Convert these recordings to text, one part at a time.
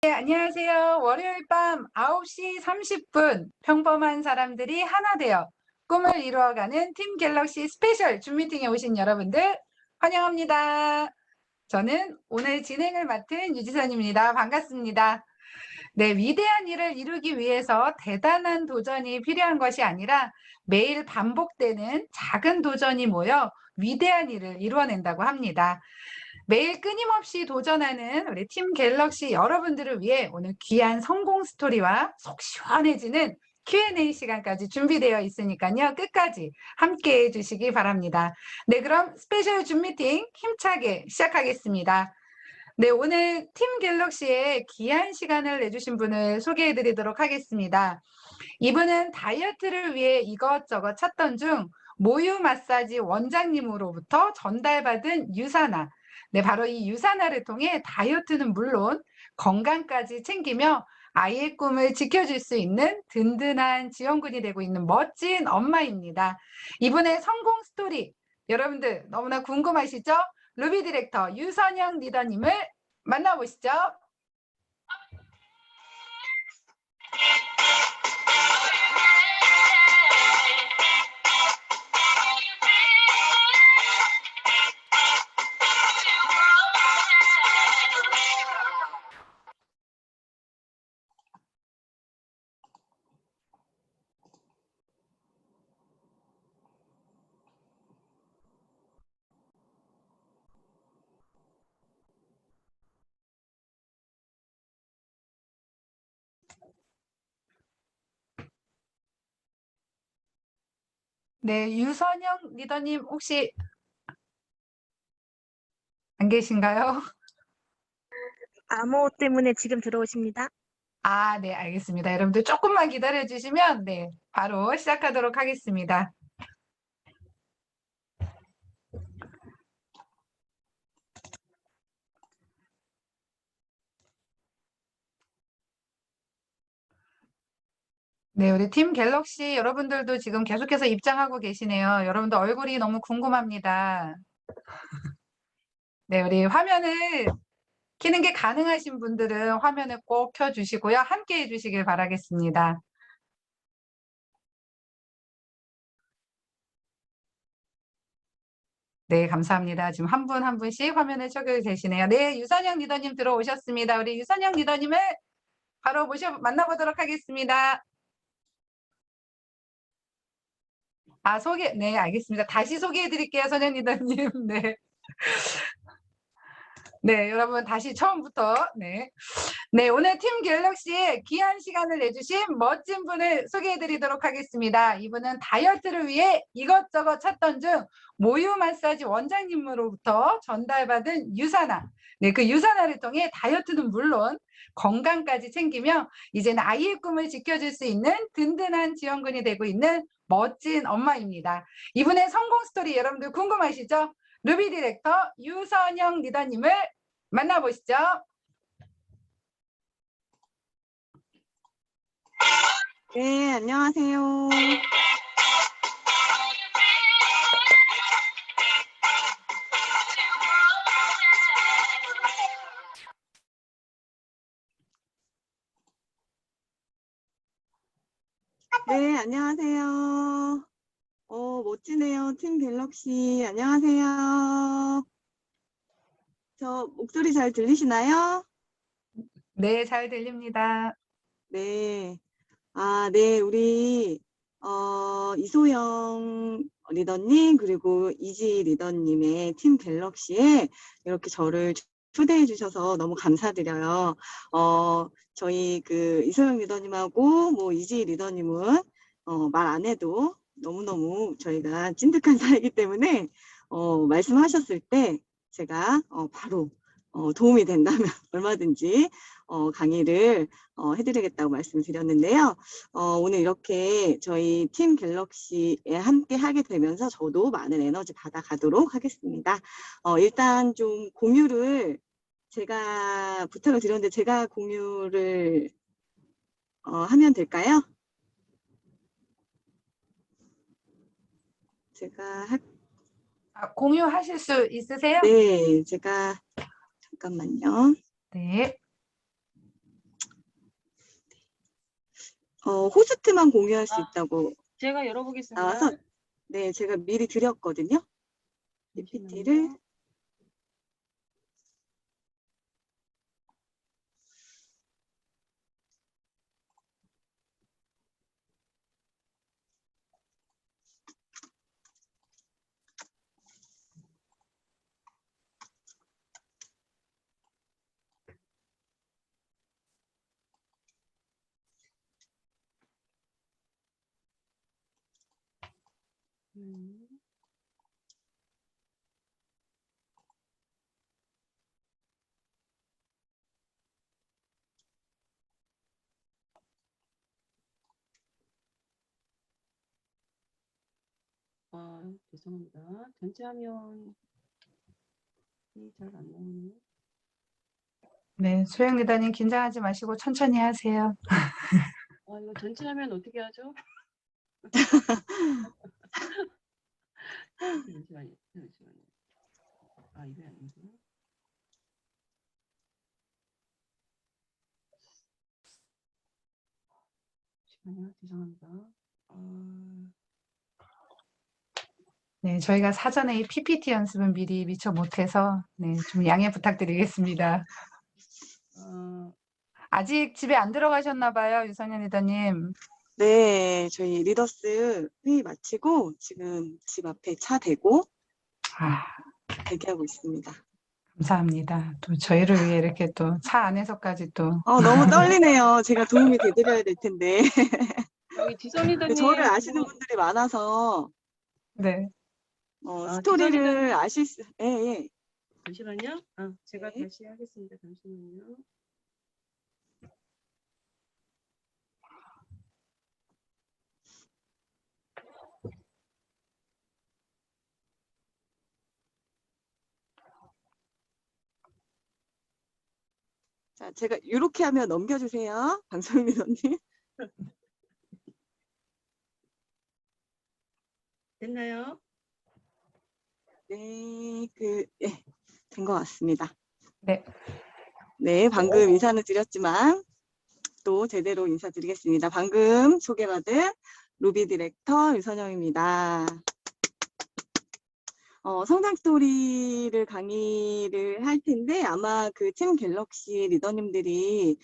네, 안녕하세요. 월요일 밤 9시 30분 평범한 사람들이 하나 되어 꿈을 이루어가는 팀 갤럭시 스페셜 줌 미팅에 오신 여러분들 환영합니다. 저는 오늘 진행을 맡은 유지선입니다. 반갑습니다. 네, 위대한 일을 이루기 위해서 대단한 도전이 필요한 것이 아니라 매일 반복되는 작은 도전이 모여 위대한 일을 이루어낸다고 합니다. 매일 끊임없이 도전하는 우리 팀 갤럭시 여러분들을 위해 오늘 귀한 성공 스토리와 속 시원해지는 Q&A 시간까지 준비되어 있으니까요. 끝까지 함께 해주시기 바랍니다. 네, 그럼 스페셜 줌 미팅 힘차게 시작하겠습니다. 네, 오늘 팀 갤럭시에 귀한 시간을 내주신 분을 소개해 드리도록 하겠습니다. 이분은 다이어트를 위해 이것저것 찾던 중 모유 마사지 원장님으로부터 전달받은 유산화. 네, 바로 이 유산화를 통해 다이어트는 물론 건강까지 챙기며 아이의 꿈을 지켜줄 수 있는 든든한 지원군이 되고 있는 멋진 엄마입니다. 이분의 성공 스토리 여러분들 너무나 궁금하시죠? 루비 디렉터 유선영 리더님을 만나보시죠. 네, 유선영 리더님 혹시 안 계신가요? 암호 때문에 지금 들어오십니다. 아, 네, 알겠습니다. 여러분들 조금만 기다려 주시면 네, 바로 시작하도록 하겠습니다. 네, 우리 팀 갤럭시 여러분들도 지금 계속해서 입장하고 계시네요. 여러분들 얼굴이 너무 궁금합니다. 네, 우리 화면을 켜는 게 가능하신 분들은 화면을 꼭 켜주시고요. 함께 해주시길 바라겠습니다. 네, 감사합니다. 지금 한 분 한 분씩 화면을 켜고 계시네요. 네, 유선영 리더님 들어오셨습니다. 우리 유선영 리더님을 바로 만나보도록 하겠습니다. 아, 네, 알겠습니다. 다시 소개해 드릴게요, 선영 리더님. 네. 네, 여러분 다시 처음부터. 네. 네, 오늘 팀 갤럭시에 귀한 시간을 내주신 멋진 분을 소개해 드리도록 하겠습니다. 이분은 다이어트를 위해 이것저것 찾던 중 모유 마사지 원장님으로부터 전달받은 유산화. 네, 그 유산화를 통해 다이어트는 물론 건강까지 챙기며 이제는 아이의 꿈을 지켜줄 수 있는 든든한 지원군이 되고 있는 멋진 엄마입니다. 이분의 성공 스토리 여러분들 궁금하시죠? 루비 디렉터 유선영 리더님을 만나보시죠. 네, 안녕하세요. 네, 안녕하세요. 멋지네요. 팀 갤럭시. 안녕하세요. 저 목소리 잘 들리시나요? 네, 잘 들립니다. 네. 네, 우리, 이소영 리더님, 그리고 이지 리더님의 팀 갤럭시에 이렇게 저를 초대해 주셔서 너무 감사드려요. 저희 이소영 리더님하고 이지 리더님은, 말 안 해도 너무너무 저희가 찐득한 사이기 때문에, 말씀하셨을 때 제가, 바로, 도움이 된다면 얼마든지, 강의를, 해드리겠다고 말씀을 드렸는데요. 오늘 이렇게 저희 팀 갤럭시에 함께 하게 되면서 저도 많은 에너지 받아가도록 하겠습니다. 일단 좀 공유를 제가 부탁을 드렸는데 제가 공유를 하면 될까요? 제가 공유하실 수 있으세요? 네, 제가 잠깐만요. 네. 호스트만 공유할 수 있다고 제가 열어보겠습니다. 나와서, 네, 제가 미리 드렸거든요. PPT를. 잠시만요. 죄송합니다. 전체 화면이 잘 안 나오네요. 네, 소영 리더님 긴장하지 마시고 천천히 하세요. 이거 전체 화면 어떻게 하죠? 잠시만요. 이게 아니구나. 잠시만요. 죄송합니다. 네, 저희가 사전에 이 PPT 연습은 미리 미처 못해서 네, 좀 양해 부탁드리겠습니다. 아직 집에 안 들어가셨나 봐요, 유선현 리더님. 네, 저희 리더스 회의 마치고 지금 집 앞에 차 대고 아, 대기하고 있습니다. 감사합니다. 또 저희를 위해 이렇게 또 차 안에서까지 또. 너무 떨리네요. 제가 도움이 되드려야 될 텐데. 여기 지선리더님 저를 아시는 분들이 많아서 네. 스토리를 아실 수, 예, 예. 잠시만요. 제가 네. 다시 하겠습니다. 잠시만요. 자, 제가 이렇게 하면 넘겨주세요. 방송인 리더님. 됐나요? 네, 예, 된 것 같습니다. 네. 네, 방금 인사는 드렸지만 또 제대로 인사드리겠습니다. 방금 소개받은 루비 디렉터 유선영입니다. 성장 스토리를 강의를 할 텐데 아마 그 팀 갤럭시 리더님들이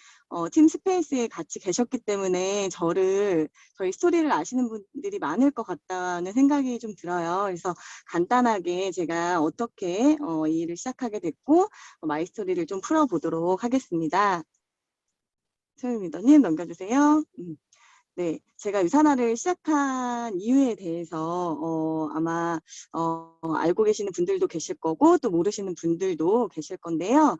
팀 스페이스에 같이 계셨기 때문에 저희 스토리를 아시는 분들이 많을 것 같다는 생각이 좀 들어요. 그래서 간단하게 제가 어떻게 이 일을 시작하게 됐고 마이 스토리를 좀 풀어보도록 하겠습니다. 소영 리더님 넘겨주세요. 네, 제가 유산화를 시작한 이유에 대해서 아마 알고 계시는 분들도 계실 거고 또 모르시는 분들도 계실 건데요.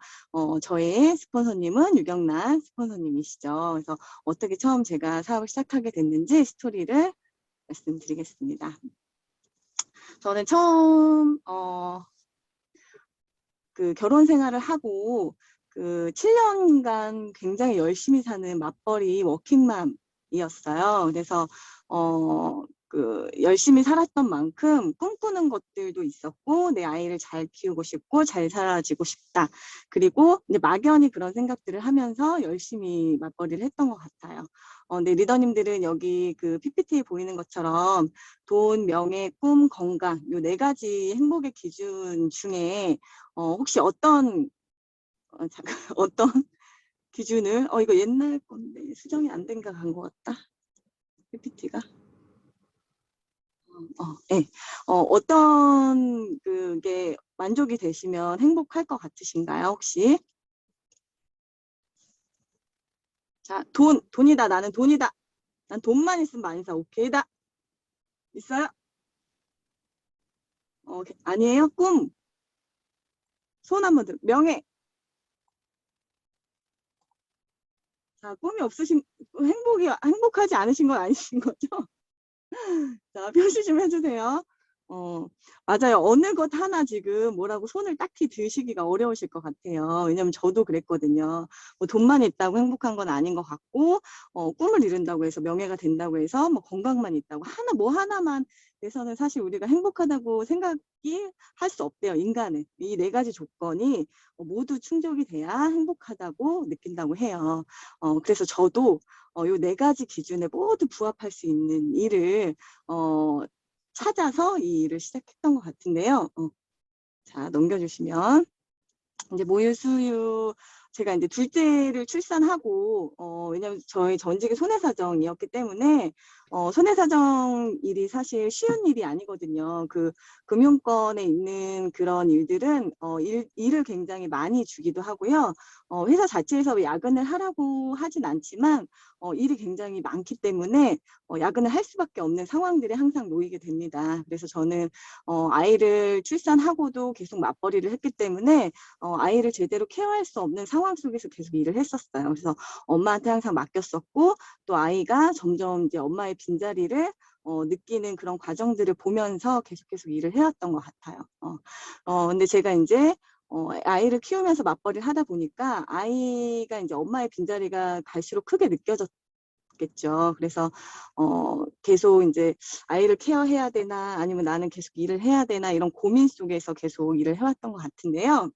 저의 스폰서님은 유경란 스폰서님이시죠. 그래서 어떻게 처음 제가 사업을 시작하게 됐는지 스토리를 말씀드리겠습니다. 저는 처음 그 결혼 생활을 하고 그 7년간 굉장히 열심히 사는 맞벌이 워킹맘이었어요. 그래서 그 열심히 살았던 만큼 꿈꾸는 것들도 있었고 내 아이를 잘 키우고 싶고 잘 살아지고 싶다. 그리고 이제 막연히 그런 생각들을 하면서 열심히 맞벌이를 했던 것 같아요. 네, 리더님들은 여기 그 PPT에 보이는 것처럼 돈, 명예, 꿈, 건강 요 4가지 행복의 기준 중에 혹시 어떤 어떤 기준을 이거 옛날 건데 수정이 안 된가 간 것 같다. PPT가. 네. 어떤 그게 만족이 되시면 행복할 것 같으신가요, 혹시? 자, 돈이다. 나는 돈이다. 난 돈만 있으면 많이 사. 오케이다. 있어요? 아니에요? 꿈. 손 한번 들. 명예. 자, 꿈이 없으신, 행복하지 않으신 건 아니신 거죠? 자, 표시 좀 해주세요. 맞아요. 어느 것 하나 지금 뭐라고 손을 딱히 드시기가 어려우실 것 같아요. 왜냐면 저도 그랬거든요. 뭐 돈만 있다고 행복한 건 아닌 것 같고, 꿈을 이룬다고 해서 명예가 된다고 해서 뭐 건강만 있다고 뭐 하나만 해서는 사실 우리가 행복하다고 생각이 할 수 없대요. 인간은. 이 네 가지 조건이 모두 충족이 돼야 행복하다고 느낀다고 해요. 그래서 저도 요 네 가지 기준에 모두 부합할 수 있는 일을 찾아서 이 일을 시작했던 것 같은데요. 자, 넘겨주시면. 이제 모유 수유, 제가 이제 둘째를 출산하고, 왜냐면 저희 전직이 손해사정이었기 때문에, 손해사정 일이 사실 쉬운 일이 아니거든요. 그 금융권에 있는 그런 일들은, 일을 굉장히 많이 주기도 하고요. 회사 자체에서 야근을 하라고 하진 않지만, 일이 굉장히 많기 때문에, 야근을 할 수밖에 없는 상황들에 항상 놓이게 됩니다. 그래서 저는, 아이를 출산하고도 계속 맞벌이를 했기 때문에, 아이를 제대로 케어할 수 없는 상황 속에서 계속 일을 했었어요. 그래서 엄마한테 항상 맡겼었고, 또 아이가 점점 이제 엄마의 빈자리를 느끼는 그런 과정들을 보면서 계속 일을 해왔던 것 같아요. 근데 제가 이제 아이를 키우면서 맞벌이를 하다 보니까 아이가 이제 엄마의 빈자리가 갈수록 크게 느껴졌겠죠. 그래서 계속 이제 아이를 케어해야 되나 아니면 나는 계속 일을 해야 되나 이런 고민 속에서 계속 일을 해왔던 것 같은데요.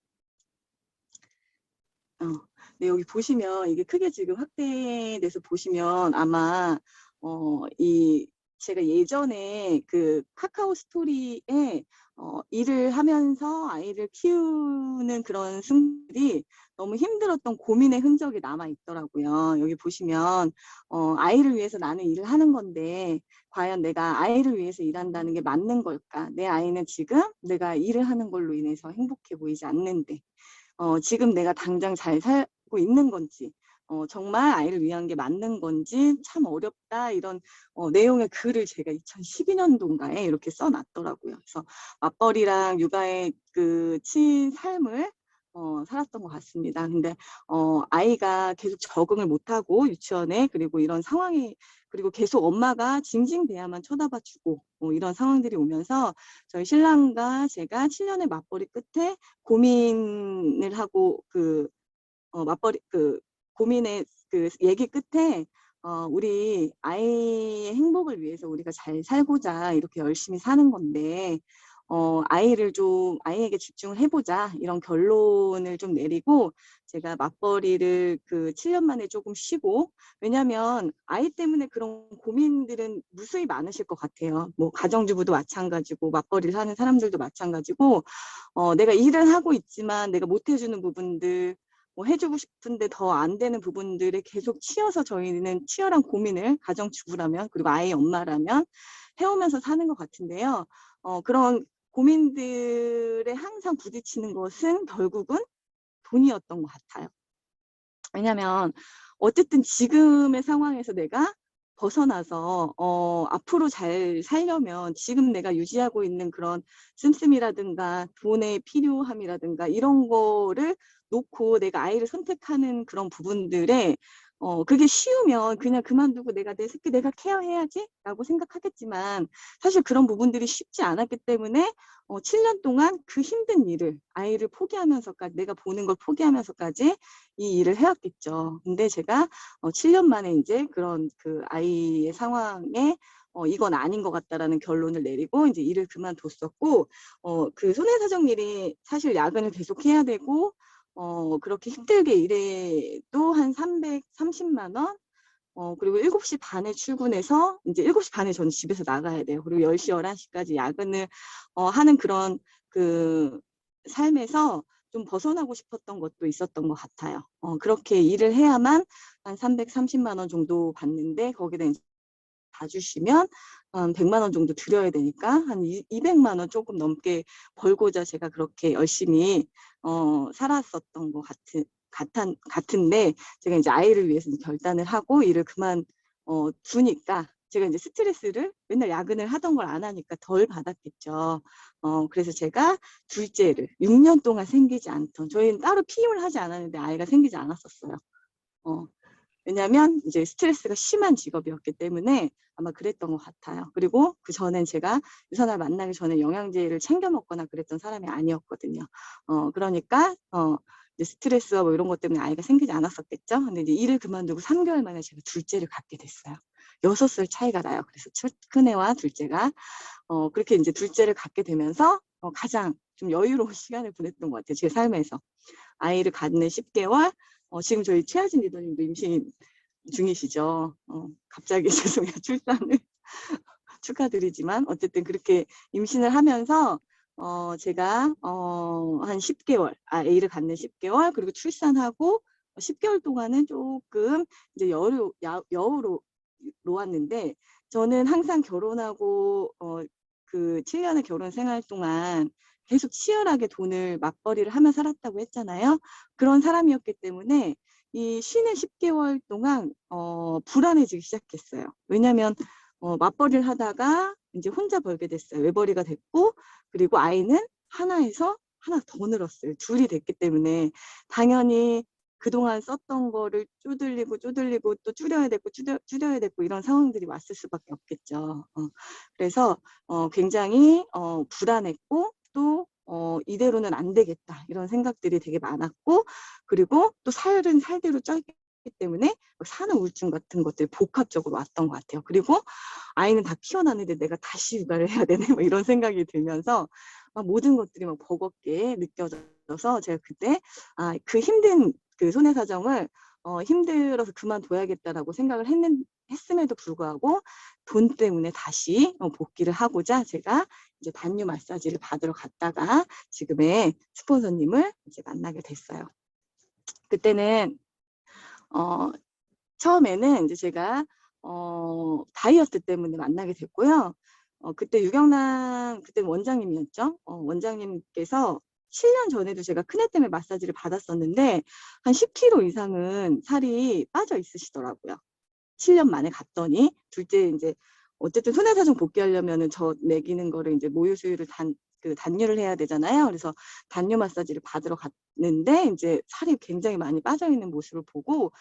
네, 여기 보시면 이게 크게 지금 확대돼서 보시면 아마 제가 예전에 그 카카오 스토리에 일을 하면서 아이를 키우는 그런 순간들이 너무 힘들었던 고민의 흔적이 남아 있더라고요. 여기 보시면 아이를 위해서 나는 일을 하는 건데 과연 내가 아이를 위해서 일한다는 게 맞는 걸까? 내 아이는 지금 내가 일을 하는 걸로 인해서 행복해 보이지 않는데 지금 내가 당장 잘 살고 있는 건지, 정말 아이를 위한 게 맞는 건지 참 어렵다 이런 내용의 글을 제가 2012년도인가에 이렇게 써놨더라고요. 그래서 맞벌이랑 육아의 그 삶을 살았던 것 같습니다. 근데 아이가 계속 적응을 못하고 유치원에 그리고 이런 상황이 그리고 계속 엄마가 징징대야만 쳐다봐주고 이런 상황들이 오면서 저희 신랑과 제가 7년의 맞벌이 끝에 고민을 하고 고민의 그 얘기 끝에 우리 아이의 행복을 위해서 우리가 잘 살고자 이렇게 열심히 사는 건데 아이에게 집중을 해보자 이런 결론을 좀 내리고 제가 맞벌이를 그 7년 만에 조금 쉬고 왜냐면 아이 때문에 그런 고민들은 무수히 많으실 것 같아요. 뭐 가정주부도 마찬가지고 맞벌이를 하는 사람들도 마찬가지고 내가 일을 하고 있지만 내가 못 해주는 부분들 뭐 해주고 싶은데 더 안 되는 부분들에 계속 치여서 저희는 치열한 고민을 가정주부라면 그리고 아이 엄마라면 해오면서 사는 것 같은데요. 그런 고민들에 항상 부딪히는 것은 결국은 돈이었던 것 같아요. 왜냐면 어쨌든 지금의 상황에서 내가 벗어나서 앞으로 잘 살려면 지금 내가 유지하고 있는 그런 씀씀이라든가 돈의 필요함이라든가 이런 거를 놓고 내가 아이를 선택하는 그런 부분들에 그게 쉬우면 그냥 그만두고 내 새끼 내가 케어해야지 라고 생각하겠지만 사실 그런 부분들이 쉽지 않았기 때문에 7년 동안 그 힘든 일을 아이를 포기하면서까지 내가 보는 걸 포기하면서까지 이 일을 해왔겠죠. 근데 제가 7년 만에 이제 그런 그 아이의 상황에 이건 아닌 것 같다라는 결론을 내리고 이제 일을 그만뒀었고 그 손해사정 일이 사실 야근을 계속 해야 되고 그렇게 힘들게 일해도 한 330만 원 그리고 7시 반에 출근해서 이제 7시 반에 저는 집에서 나가야 돼요. 그리고 10시, 11시까지 야근을 하는 그런 그 삶에서 좀 벗어나고 싶었던 것도 있었던 것 같아요. 그렇게 일을 해야만 한 330만 원 정도 받는데 거기다 이제 봐주시면 한 100만 원 정도 드려야 되니까 한 200만 원 조금 넘게 벌고자 제가 그렇게 열심히 살았었던 것 같은데 제가 이제 아이를 위해서 결단을 하고 일을 그만 두니까 제가 이제 스트레스를 맨날 야근을 하던 걸 안 하니까 덜 받았겠죠. 그래서 제가 둘째를 6년 동안 생기지 않던 저희는 따로 피임을 하지 않았는데 아이가 생기지 않았었어요. 왜냐하면 이제 스트레스가 심한 직업이었기 때문에 아마 그랬던 것 같아요. 그리고 그 전엔 제가 유선을 만나기 전에 영양제를 챙겨 먹거나 그랬던 사람이 아니었거든요. 그러니까 이제 스트레스와 뭐 이런 것 때문에 아이가 생기지 않았었겠죠. 근데 이제 일을 그만두고 3개월 만에 제가 둘째를 갖게 됐어요. 6살 차이가 나요. 그래서 큰애와 둘째가 그렇게 이제 둘째를 갖게 되면서 가장 좀 여유로운 시간을 보냈던 것 같아요. 제 삶에서. 아이를 갖는 10개월, 지금 저희 최하진 리더님도 임신 중이시죠. 갑자기 죄송해요. 출산을 축하드리지만 어쨌든 그렇게 임신을 하면서 제가 한 10개월, A를 갖는 10개월, 그리고 출산하고 10개월 동안은 조금 이제 여우로웠는데 저는 항상 결혼하고 그 7년의 결혼 생활 동안 계속 치열하게 돈을 맞벌이를 하며 살았다고 했잖아요. 그런 사람이었기 때문에 이 쉬는 10개월 동안 불안해지기 시작했어요. 왜냐하면 맞벌이를 하다가 이제 혼자 벌게 됐어요. 외벌이가 됐고, 그리고 아이는 하나에서 하나 더 늘었어요. 둘이 됐기 때문에 당연히 그동안 썼던 거를 쪼들리고 또 줄여야 됐고 이런 상황들이 왔을 수밖에 없겠죠. 그래서 굉장히 불안했고 또 이대로는 안 되겠다 이런 생각들이 되게 많았고, 그리고 또 살은 살대로 쪄있기 때문에 산후 우울증 같은 것들이 복합적으로 왔던 것 같아요. 그리고 아이는 다 키워놨는데 내가 다시 육아를 해야 되네 뭐 이런 생각이 들면서 모든 것들이 막 버겁게 느껴져서 제가 그때 그 힘든 그 손해 사정을 힘들어서 그만둬야겠다라고 생각을 했음에도 불구하고 돈 때문에 다시 복귀를 하고자 제가 이제 단유 마사지를 받으러 갔다가 지금의 스폰서님을 이제 만나게 됐어요. 그때는 처음에는 이제 제가 다이어트 때문에 만나게 됐고요. 그때 유경남 그때 원장님이었죠. 원장님께서 7년 전에도 제가 큰애 때문에 마사지를 받았었는데 한 10kg 이상은 살이 빠져 있으시더라고요. 7년 만에 갔더니 둘째 이제 어쨌든 손해사정 복귀하려면은 저 먹이는 거를 이제 모유 수유를 단유를 해야 되잖아요. 그래서 단유 마사지를 받으러 갔는데 이제 살이 굉장히 많이 빠져 있는 모습을 보고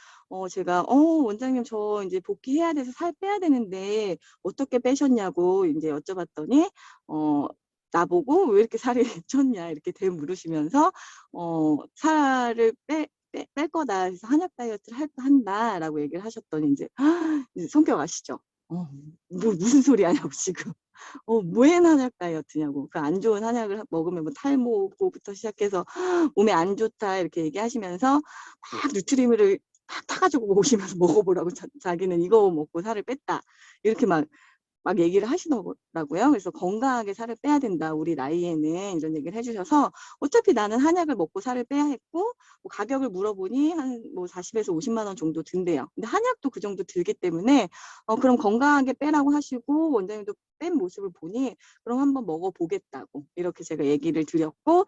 제가 원장님 저 이제 복귀해야 돼서 살 빼야 되는데 어떻게 빼셨냐고 이제 여쭤봤더니 나보고 왜 이렇게 살이 쪘냐 이렇게 되물으시면서 살을 뺄 거다. 그래서 한약 다이어트를 한다라고 얘기를 하셨더니 이제 성격 아시죠? 무슨 소리 하냐고 지금. 뭐엔 한약 다이어트냐고. 그 안 좋은 한약을 먹으면 뭐 탈모부터 시작해서 몸에 안 좋다 이렇게 얘기하시면서 막 누트리미를 막 타가지고 오시면서 먹어보라고 자기는 이거 먹고 살을 뺐다. 이렇게 막 얘기를 하시더라고요. 그래서 건강하게 살을 빼야 된다. 우리 나이에는 이런 얘기를 해주셔서 어차피 나는 한약을 먹고 살을 빼야 했고 뭐 가격을 물어보니 한 뭐 40에서 50만 원 정도 든대요. 근데 한약도 그 정도 들기 때문에 그럼 건강하게 빼라고 하시고 원장님도 뺀 모습을 보니 그럼 한번 먹어보겠다고 이렇게 제가 얘기를 드렸고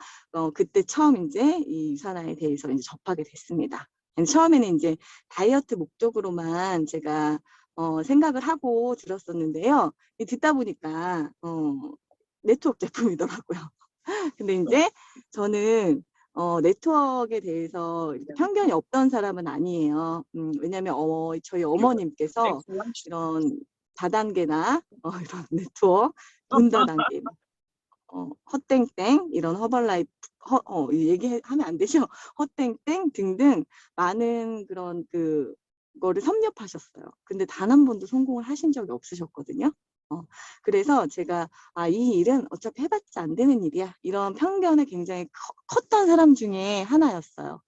그때 처음 이제 이 유산화에 대해서 이제 접하게 됐습니다. 처음에는 이제 다이어트 목적으로만 제가 생각을 하고 들었었는데요. 듣다 보니까 네트워크 제품이더라고요. 근데 이제 저는 네트워크에 대해서 편견이 없던 사람은 아니에요. 왜냐하면 저희 어머님께서 이런 다단계나 이런 네트워크, 돈다단계, 헛땡땡 이런 허벌라이프 얘기하면 안 되죠. 헛땡땡 등등 많은 그런 거를 섭렵하셨어요. 근데 단 한 번도 성공을 하신 적이 없으셨거든요. 그래서 제가 이 일은 어차피 해봤자 안 되는 일이야. 이런 편견에 굉장히 컸던 사람 중에 하나였어요.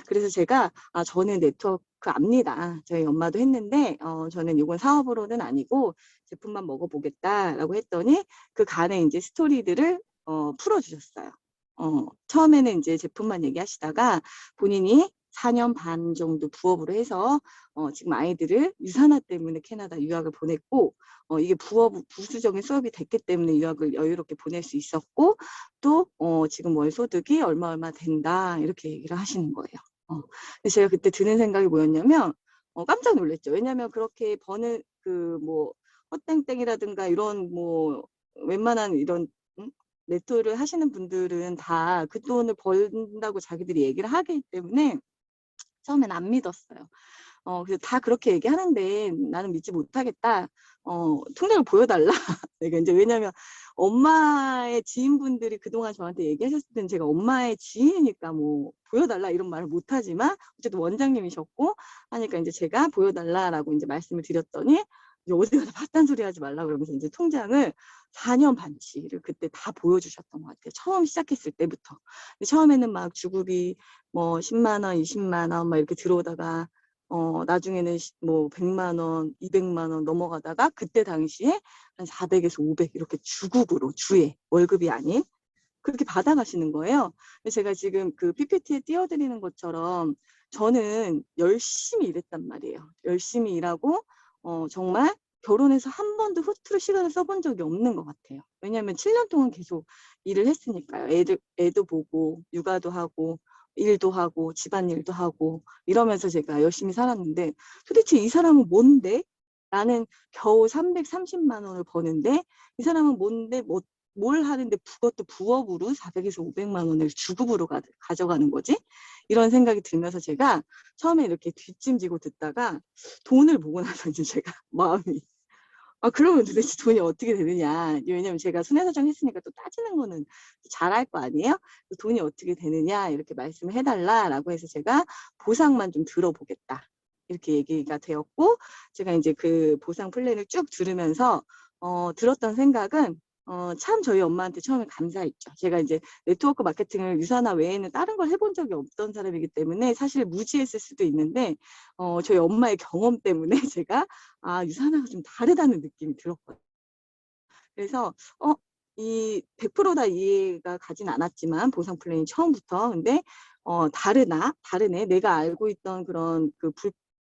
그래서 제가 저는 네트워크 압니다. 저희 엄마도 했는데 저는 이건 사업으로는 아니고 제품만 먹어보겠다라고 했더니 그 간에 이제 스토리들을 풀어주셨어요. 처음에는 이제 제품만 얘기하시다가 본인이 4년 반 정도 부업으로 해서 지금 아이들을 유산화 때문에 캐나다 유학을 보냈고 이게 부수적인 수업이 됐기 때문에 유학을 여유롭게 보낼 수 있었고 또 지금 월 소득이 얼마 된다 이렇게 얘기를 하시는 거예요. 근데 제가 그때 드는 생각이 뭐였냐면 깜짝 놀랐죠. 왜냐하면 그렇게 버는 뭐 헛땡땡이라든가 이런 뭐 웬만한 이런 네트워크를 하시는 분들은 다 그 돈을 번다고 자기들이 얘기를 하기 때문에 처음엔 안 믿었어요. 그래서 다 그렇게 얘기하는데 나는 믿지 못하겠다. 통장을 보여달라. 내가 이제 왜냐면 엄마의 지인분들이 그동안 저한테 얘기하셨을 때는 제가 엄마의 지인이니까 뭐 보여달라 이런 말을 못하지만 어쨌든 원장님이셨고 하니까 이제 제가 보여달라라고 이제 말씀을 드렸더니 이제 어디 가서 봤단 소리 하지 말라 그러면서 이제 통장을 4년 반치를 그때 다 보여주셨던 것 같아요. 처음 시작했을 때부터. 근데 처음에는 막 주급이 뭐 10만 원, 20만 원 막 이렇게 들어오다가 나중에는 뭐 100만 원, 200만 원 넘어가다가 그때 당시에 한 400에서 500 이렇게 주급으로 주에 월급이 아닌 그렇게 받아가시는 거예요. 근데 제가 지금 그 PPT에 띄워드리는 것처럼 저는 열심히 일했단 말이에요. 열심히 일하고 정말 결혼해서 한 번도 후투로 시간을 써본 적이 없는 것 같아요. 왜냐하면 7년 동안 계속 일을 했으니까요. 애도 보고 육아도 하고 일도 하고 집안일도 하고 이러면서 제가 열심히 살았는데 도대체 이 사람은 뭔데? 나는 겨우 330만 원을 버는데 이 사람은 뭔데 뭘 하는데 그것도 부업으로 400에서 500만 원을 주급으로 가져가는 거지? 이런 생각이 들면서 제가 처음에 이렇게 뒷짐지고 듣다가 돈을 보고 나서 이제 제가 마음이 그러면 도대체 돈이 어떻게 되느냐. 왜냐면 제가 순회사정 했으니까 또 따지는 거는 잘할 거 아니에요? 돈이 어떻게 되느냐 이렇게 말씀을 해달라라고 해서 제가 보상만 좀 들어보겠다. 이렇게 얘기가 되었고 제가 이제 그 보상 플랜을 쭉 들으면서 들었던 생각은 참 저희 엄마한테 처음에 감사했죠. 제가 이제 네트워크 마케팅을 유산화 외에는 다른 걸 해본 적이 없던 사람이기 때문에 사실 무지했을 수도 있는데 저희 엄마의 경험 때문에 제가 유산화가 좀 다르다는 느낌이 들었거든요. 그래서 이 100%다 이해가 가진 않았지만 보상 플랜이 처음부터 근데 다르네. 내가 알고 있던 그런 그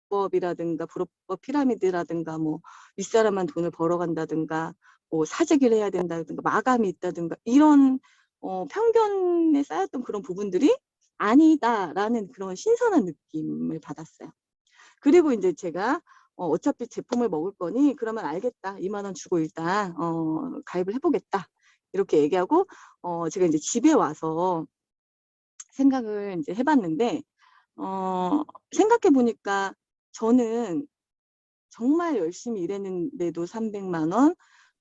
불법이라든가 불법 피라미드라든가 뭐 윗사람만 돈을 벌어간다든가 뭐 사재기를 해야 된다든가 마감이 있다든가 이런 편견에 쌓였던 그런 부분들이 아니다라는 그런 신선한 느낌을 받았어요. 그리고 이제 제가 어차피 제품을 먹을 거니 그러면 알겠다. 2만 원 주고 일단 가입을 해보겠다. 이렇게 얘기하고 제가 이제 집에 와서 생각을 이제 해봤는데 생각해 보니까 저는 정말 열심히 일했는데도 300만 원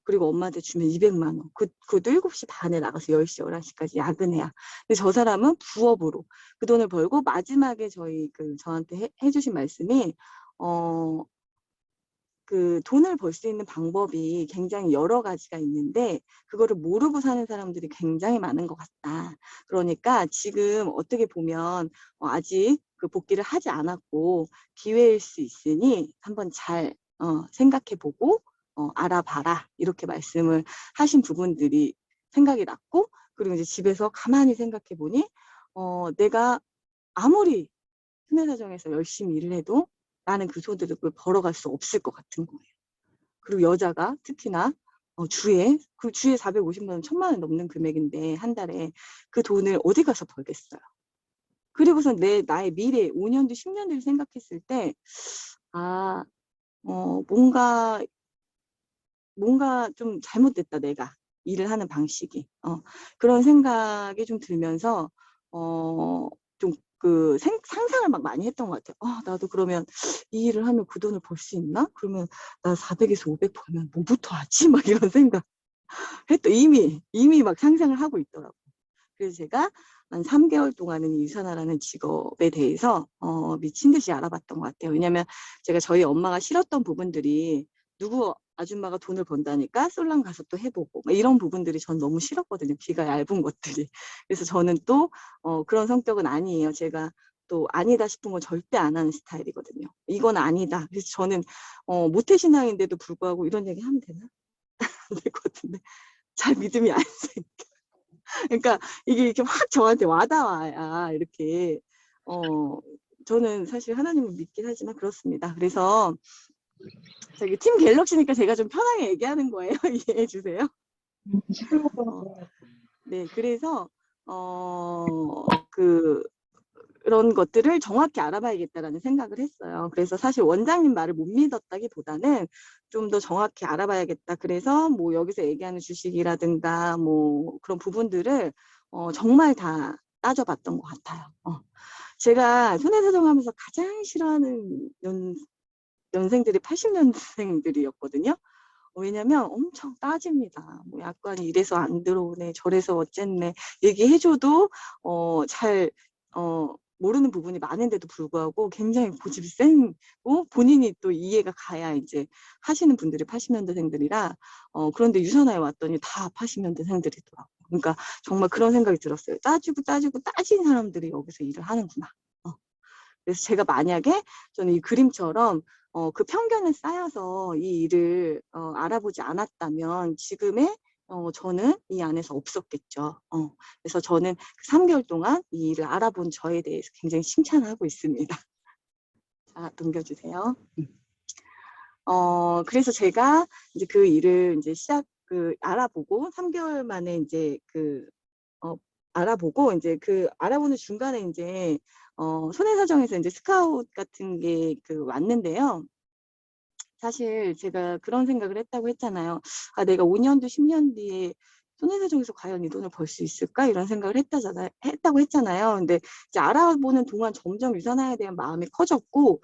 그리고 엄마한테 주면 200만 원. 그것도 7시 반에 나가서 10시, 11시까지 야근해야. 근데 저 사람은 부업으로 그 돈을 벌고 마지막에 저한테 해주신 말씀이 그 돈을 벌 수 있는 방법이 굉장히 여러 가지가 있는데 그거를 모르고 사는 사람들이 굉장히 많은 것 같다. 그러니까 지금 어떻게 보면 아직 그 복귀를 하지 않았고 기회일 수 있으니 한번 잘 생각해보고 알아봐라 이렇게 말씀을 하신 부분들이 생각이 났고 그리고 이제 집에서 가만히 생각해보니 내가 아무리 순회사정에서 열심히 일을 해도 나는 그 소득을 벌어갈 수 없을 것 같은 거예요. 그리고 여자가 특히나 주에 450만 원, 1000만 원 넘는 금액인데 한 달에 그 돈을 어디 가서 벌겠어요. 그리고선 나의 미래 5년 뒤, 10년 뒤를 생각했을 때 뭔가 좀 잘못됐다 내가 일을 하는 방식이 그런 생각이 좀 들면서 좀 그 상상을 막 많이 했던 것 같아요. 나도 그러면 이 일을 하면 그 돈을 벌 수 있나? 그러면 나 400에서 500 벌면 뭐부터 하지? 막 이런 생각 이미 막 상상을 하고 있더라고요. 그래서 제가 한 3개월 동안은 이 유산화라는 직업에 대해서 미친 듯이 알아봤던 것 같아요. 왜냐하면 제가 저희 엄마가 싫었던 부분들이 누구 아줌마가 돈을 번다니까 솔랑 가서 또 해보고 이런 부분들이 전 너무 싫었거든요. 귀가 얇은 것들이. 그래서 저는 또 그런 성격은 아니에요. 제가 또 아니다 싶은 건 절대 안 하는 스타일이거든요. 이건 아니다. 그래서 저는 모태신앙인데도 불구하고 이런 얘기 하면 되나? 안 될 것 같은데 잘 믿음이 안 생겨. 그러니까 이게 이렇게 확 저한테 와닿아야 이렇게 저는 사실 하나님을 믿긴 하지만 그렇습니다. 그래서 저기 팀 갤럭시니까 제가 좀 편하게 얘기하는 거예요. 이해해 주세요. 네, 그래서 그런 것들을 정확히 알아봐야겠다라는 생각을 했어요. 그래서 사실 원장님 말을 못 믿었다기보다는 좀 더 정확히 알아봐야겠다. 그래서 뭐 여기서 얘기하는 주식이라든가 뭐 그런 부분들을 정말 다 따져봤던 것 같아요. 제가 손해사정하면서 가장 싫어하는 연생들이 80년생들이었거든요. 왜냐면 엄청 따집니다. 뭐 약관이 이래서 안 들어오네, 저래서 어쨌네 얘기해줘도 잘 모르는 부분이 많은데도 불구하고 굉장히 고집이 센고 본인이 또 이해가 가야 이제 하시는 분들이 80년대생들이라 그런데 유선화에 왔더니 다 80년대생들이더라고요. 그러니까 정말 그런 생각이 들었어요. 따지고 따진 사람들이 여기서 일을 하는구나. 그래서 제가 만약에 저는 이 그림처럼 그 편견에 쌓여서 이 일을 알아보지 않았다면 지금의 저는 이 안에서 없었겠죠. 그래서 저는 그 3개월 동안 이 일을 알아본 저에 대해서 굉장히 칭찬하고 있습니다. 자, 넘겨주세요. 그래서 제가 이제 그 일을 이제 알아보고 3개월 만에 이제 알아보고 이제 알아보는 중간에 이제 손해사정에서 이제 스카웃 같은 게 왔는데요. 사실 제가 그런 생각을 했다고 했잖아요. 아, 내가 5년 뒤, 10년 뒤에 손해사정에서 과연 이 돈을 벌 수 있을까? 이런 생각을 했다고 했잖아요. 근데 이제 알아보는 동안 점점 유산화에 대한 마음이 커졌고,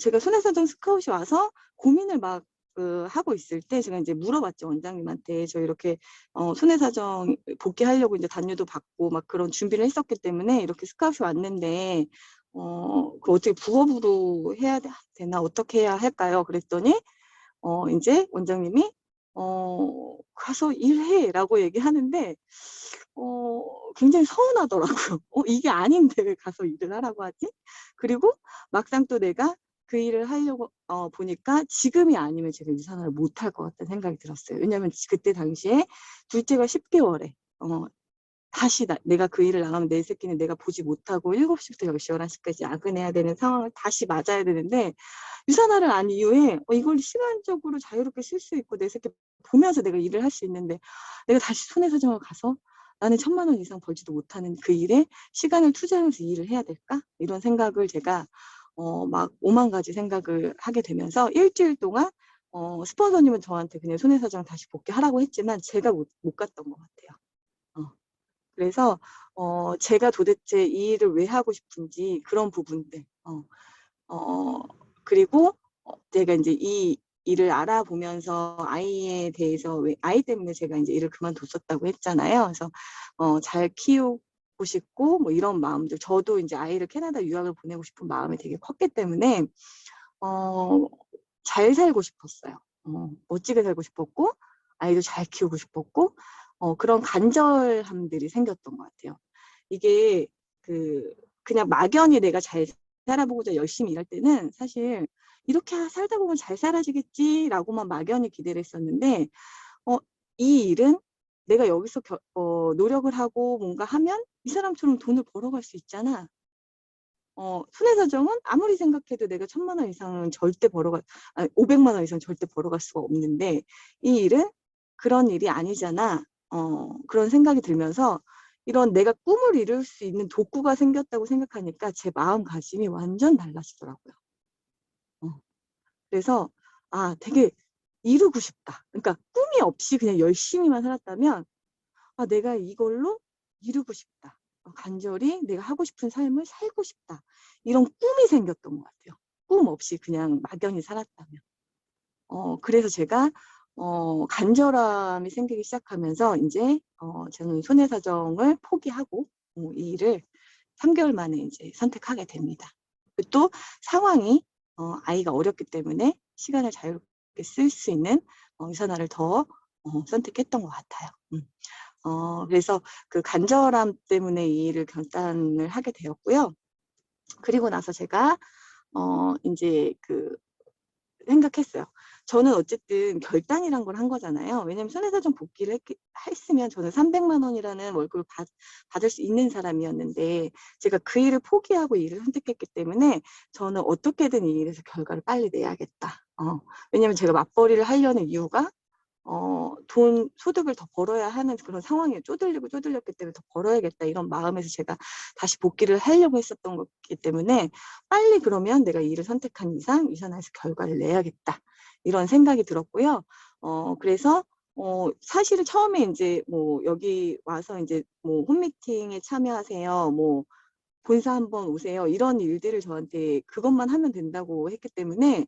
제가 손해사정 스카웃이 와서 고민을 막 하고 있을 때 제가 이제 물어봤죠. 원장님한테. 저 이렇게 손해사정 복귀하려고 이제 단유도 받고 막 그런 준비를 했었기 때문에 이렇게 스카웃이 왔는데 그 어떻게 부업으로 해야 되나 어떻게 해야 할까요? 그랬더니 이제 원장님이 가서 일해라고 얘기하는데 굉장히 서운하더라고요. 이게 아닌데 왜 가서 일을 하라고 하지? 그리고 막상 또 내가 그 일을 하려고 보니까 지금이 아니면 제가 유산화를 못할 것 같다는 생각이 들었어요. 왜냐하면 그때 당시에 둘째가 10개월에 다시 내가 그 일을 나가면 내 새끼는 내가 보지 못하고 7시부터 10시, 11시까지 야근해야 되는 상황을 다시 맞아야 되는데 유산화를 한 이후에 이걸 시간적으로 자유롭게 쓸 수 있고 내 새끼 보면서 내가 일을 할 수 있는데 내가 다시 손해사정을 가서 나는 1,000만 원 이상 벌지도 못하는 그 일에 시간을 투자하면서 일을 해야 될까? 이런 생각을 제가 막 5만 가지 생각을 하게 되면서 일주일 동안 스폰서님은 저한테 그냥 손해사정 다시 복귀하라고 했지만 제가 못 갔던 것 같아요. 그래서 제가 도대체 이 일을 왜 하고 싶은지 그런 부분들 그리고 제가 이제 이 일을 알아보면서 아이에 대해서 아이 때문에 제가 이제 일을 그만뒀었다고 했잖아요. 그래서 잘 키우고 싶고 뭐 이런 마음들 저도 이제 아이를 캐나다 유학을 보내고 싶은 마음이 되게 컸기 때문에 잘 살고 싶었어요. 멋지게 살고 싶었고 아이도 잘 키우고 싶었고 그런 간절함들이 생겼던 것 같아요. 이게 그냥 막연히 내가 잘 살아보고자 열심히 일할 때는 사실 이렇게 살다 보면 잘 살아지겠지라고만 막연히 기대를 했었는데 이 일은 내가 여기서 노력을 하고 뭔가 하면 이 사람처럼 돈을 벌어갈 수 있잖아. 손해사정은 아무리 생각해도 내가 1,000만 원 이상은 절대 500만 원 이상 절대 벌어갈 수가 없는데 이 일은 그런 일이 아니잖아. 그런 생각이 들면서 이런 내가 꿈을 이룰 수 있는 도구가 생겼다고 생각하니까 제 마음가짐이 완전 달라지더라고요. 그래서 되게 이루고 싶다. 그러니까 꿈이 없이 그냥 열심히만 살았다면 내가 이걸로 이루고 싶다. 간절히 내가 하고 싶은 삶을 살고 싶다. 이런 꿈이 생겼던 것 같아요. 꿈 없이 그냥 막연히 살았다면. 그래서 제가 간절함이 생기기 시작하면서 이제 저는 손해사정을 포기하고 이 일을 3개월 만에 이제 선택하게 됩니다. 또 상황이 아이가 어렵기 때문에 시간을 자유롭게 쓸 수 있는 유산화를 더 선택했던 것 같아요. 그래서 그 간절함 때문에 이 일을 결단을 하게 되었고요. 그리고 나서 제가 이제 생각했어요. 저는 어쨌든 결단이란 걸 한 거잖아요. 왜냐면 손해사정 복귀를 했으면 저는 300만 원이라는 월급을 받을 수 있는 사람이었는데 제가 그 일을 포기하고 이 일을 선택했기 때문에 저는 어떻게든 이 일에서 결과를 빨리 내야겠다. 왜냐면 제가 맞벌이를 하려는 이유가 소득을 더 벌어야 하는 그런 상황에 쪼들렸기 때문에 더 벌어야겠다 이런 마음에서 제가 다시 복귀를 하려고 했었던 거기 때문에 빨리 그러면 내가 이 일을 선택한 이상 유산화에서 결과를 내야겠다 이런 생각이 들었고요. 그래서 사실은 처음에 이제 뭐 여기 와서 이제 뭐 홈미팅에 참여하세요. 뭐 본사 한번 오세요. 이런 일들을 저한테 그것만 하면 된다고 했기 때문에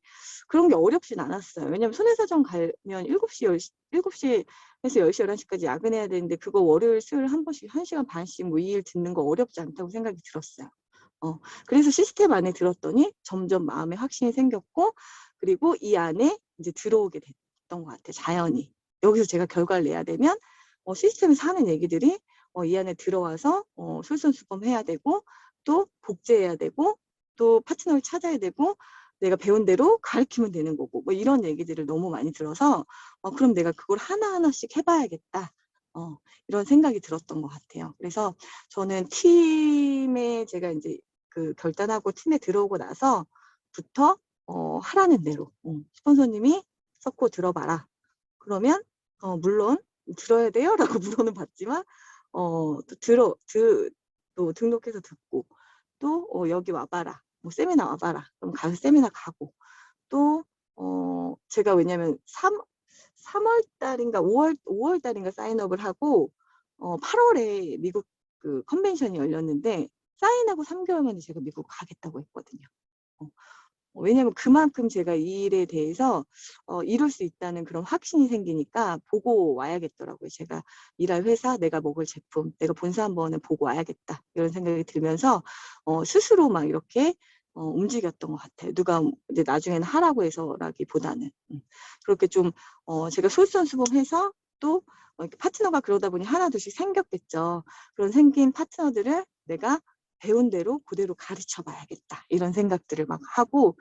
그런 게 어렵진 않았어요. 왜냐면 손해사정 가면 7시에서 10시, 11시까지 야근해야 되는데 그거 월요일, 수요일 한 번씩 1시간 반씩 뭐 이 일 듣는 거 어렵지 않다고 생각이 들었어요. 그래서 시스템 안에 들었더니 점점 마음에 확신이 생겼고, 그리고 이 안에 이제 들어오게 됐던 것 같아요. 자연히. 여기서 제가 결과를 내야 되면 시스템에서 하는 얘기들이 이 안에 들어와서 솔선수범해야 되고, 또 복제해야 되고, 또 파트너를 찾아야 되고, 내가 배운 대로 가르치면 되는 거고, 뭐 이런 얘기들을 너무 많이 들어서 그럼 내가 그걸 하나하나씩 해봐야겠다. 이런 생각이 들었던 것 같아요. 그래서 저는 팀에 제가 이제 그 결단하고 팀에 들어오고 나서부터 하라는 대로 스폰서님이 석고 들어봐라. 그러면 물론 들어야 돼요? 라고 물어는 받지만 또 등록해서 듣고 또 여기 와봐라. 뭐 세미나 와봐라. 그럼 가서 세미나 가고 또 제가 왜냐면 3월 달인가 5월 달인가 사인업을 하고 8월에 미국 그 컨벤션이 열렸는데 사인하고 3개월 만에 제가 미국 가겠다고 했거든요. 왜냐면 그만큼 제가 이 일에 대해서 이룰 수 있다는 그런 확신이 생기니까 보고 와야겠더라고요. 제가 일할 회사, 내가 먹을 제품, 내가 본사 한번은 보고 와야겠다. 이런 생각이 들면서 스스로 막 이렇게 움직였던 것 같아요. 누가 이제 나중에는 하라고 해서라기보다는. 그렇게 좀 제가 솔선수범해서 또 이렇게 파트너가 그러다 보니 하나둘씩 생겼겠죠. 그런 생긴 파트너들을 내가 배운 대로 그대로 가르쳐 봐야겠다. 이런 생각들을 막 하고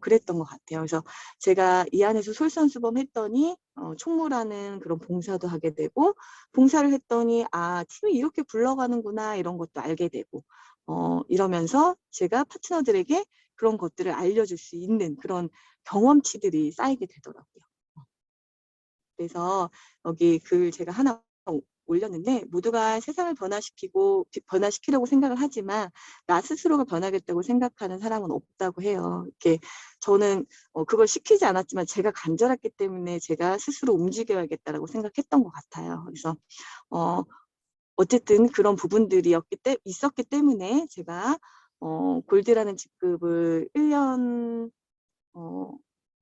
그랬던 것 같아요. 그래서 제가 이 안에서 솔선수범했더니 총무라는 그런 봉사도 하게 되고, 봉사를 했더니 팀이 이렇게 굴러가는구나 이런 것도 알게 되고, 이러면서 제가 파트너들에게 그런 것들을 알려줄 수 있는 그런 경험치들이 쌓이게 되더라고요. 그래서 여기 글 제가 하나 올렸는데, 모두가 세상을 변화시키려고 생각을 하지만 나 스스로가 변하겠다고 생각하는 사람은 없다고 해요. 이렇게 저는 그걸 시키지 않았지만 제가 간절했기 때문에 제가 스스로 움직여야겠다라고 생각했던 것 같아요. 그래서 어쨌든 그런 부분들이 있었기 때문에 제가 골드라는 직급을 1년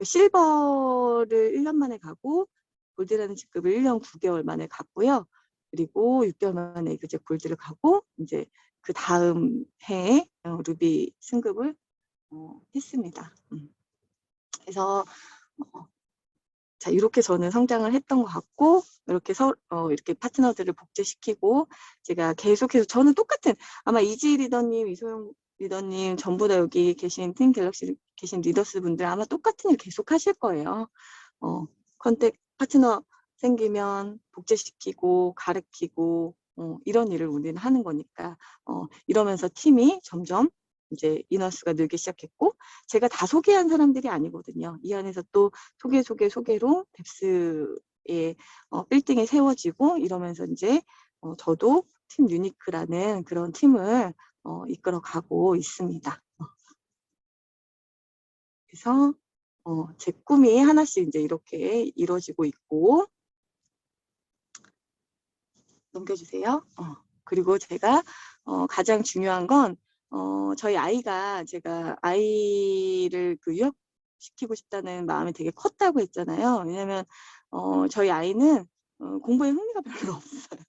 실버를 1년 만에 가고 골드라는 직급을 1년 9개월 만에 갔고요. 그리고 6개월 만에 이제 골드를 가고 이제 그 다음 해에 루비 승급을 했습니다. 그래서 자, 이렇게 저는 성장을 했던 것 같고, 이렇게 파트너들을 복제시키고, 제가 계속해서 저는 똑같은, 아마 이지 리더님, 이소영 리더님, 전부 다 여기 계신 팀 갤럭시 계신 리더스 분들 아마 똑같은 일 계속 하실 거예요. 파트너 생기면 복제시키고, 가르치고, 이런 일을 우리는 하는 거니까, 이러면서 팀이 점점 이제 인원수가 늘기 시작했고, 제가 다 소개한 사람들이 아니거든요. 이 안에서 또 소개로 뎁스의 빌딩이 세워지고, 이러면서 이제 저도 팀 유니크라는 그런 팀을 이끌어가고 있습니다. 그래서 제 꿈이 하나씩 이제 이렇게 이루어지고 있고, 넘겨주세요. 그리고 제가 가장 중요한 건 저희 아이가, 제가 아이를 그 유학시키고 싶다는 마음이 되게 컸다고 했잖아요. 왜냐면 저희 아이는 공부에 흥미가 별로 없어요.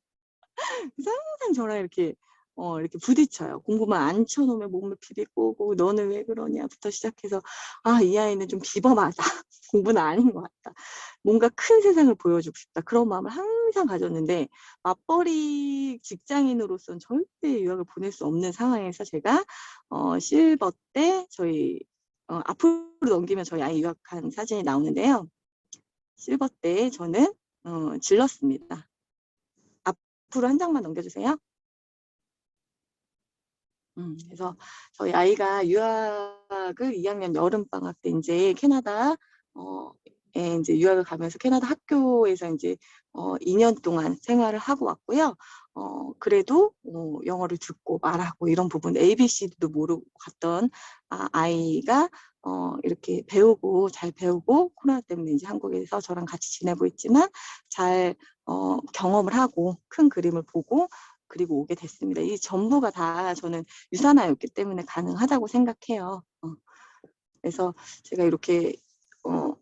그래서 항상 저랑 이렇게 부딪혀요. 공부만 안 쳐놓으면 몸을 비비고 너는 왜 그러냐부터 시작해서 이 아이는 좀 비범하다. 공부는 아닌 것 같다. 뭔가 큰 세상을 보여주고 싶다. 그런 마음을 항상 가졌는데 맞벌이 직장인으로서는 절대 유학을 보낼 수 없는 상황에서 제가 실버 때 저희 앞으로 넘기면 저희 아이 유학한 사진이 나오는데요. 실버 때 저는 질렀습니다. 앞으로 한 장만 넘겨주세요. 그래서 저희 아이가 유학을 2학년 여름방학 때 이제 캐나다에 이제 유학을 가면서 캐나다 학교에서 이제 2년 동안 생활을 하고 왔고요. 그래도 영어를 듣고 말하고 이런 부분 ABC도 모르고 갔던 아이가 이렇게 잘 배우고 코로나 때문에 이제 한국에서 저랑 같이 지내고 있지만 잘 경험을 하고 큰 그림을 보고 그리고 오게 됐습니다. 이 전부가 다 저는 유산화였기 때문에 가능하다고 생각해요. 그래서 제가 이렇게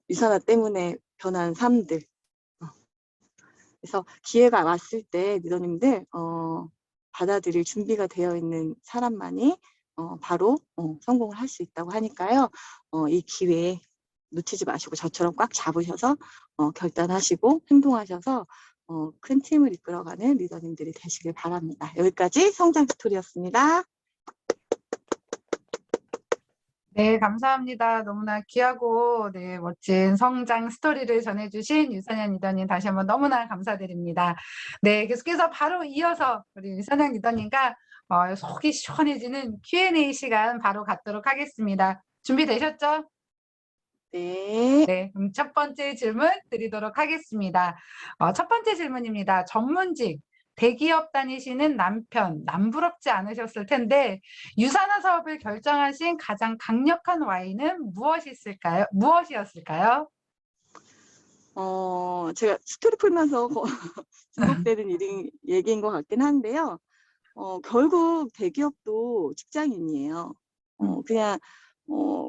유산화 때문에 변한 삶들. 그래서 기회가 왔을 때 리더님들 받아들일 준비가 되어 있는 사람만이 바로 성공을 할 수 있다고 하니까요. 이 기회에 놓치지 마시고 저처럼 꽉 잡으셔서 결단하시고 행동하셔서 큰 팀을 이끌어가는 리더님들이 되시길 바랍니다. 여기까지 성장 스토리였습니다. 네, 감사합니다. 너무나 귀하고 네, 멋진 성장 스토리를 전해주신 유선현 리더님 다시 한번 너무나 감사드립니다. 네, 계속해서 바로 이어서 우리 유선현 리더님과 속이 시원해지는 Q&A 시간 바로 갖도록 하겠습니다. 준비되셨죠? 네. 네, 그럼 첫 번째 질문 드리도록 하겠습니다. 첫 번째 질문입니다. 전문직, 대기업 다니시는 남편, 남부럽지 않으셨을 텐데 유산화 사업을 결정하신 가장 강력한 와인은 무엇이었을까요? 제가 스토리 풀면서 중복되는 얘기인 것 같긴 한데요. 결국 대기업도 직장인이에요.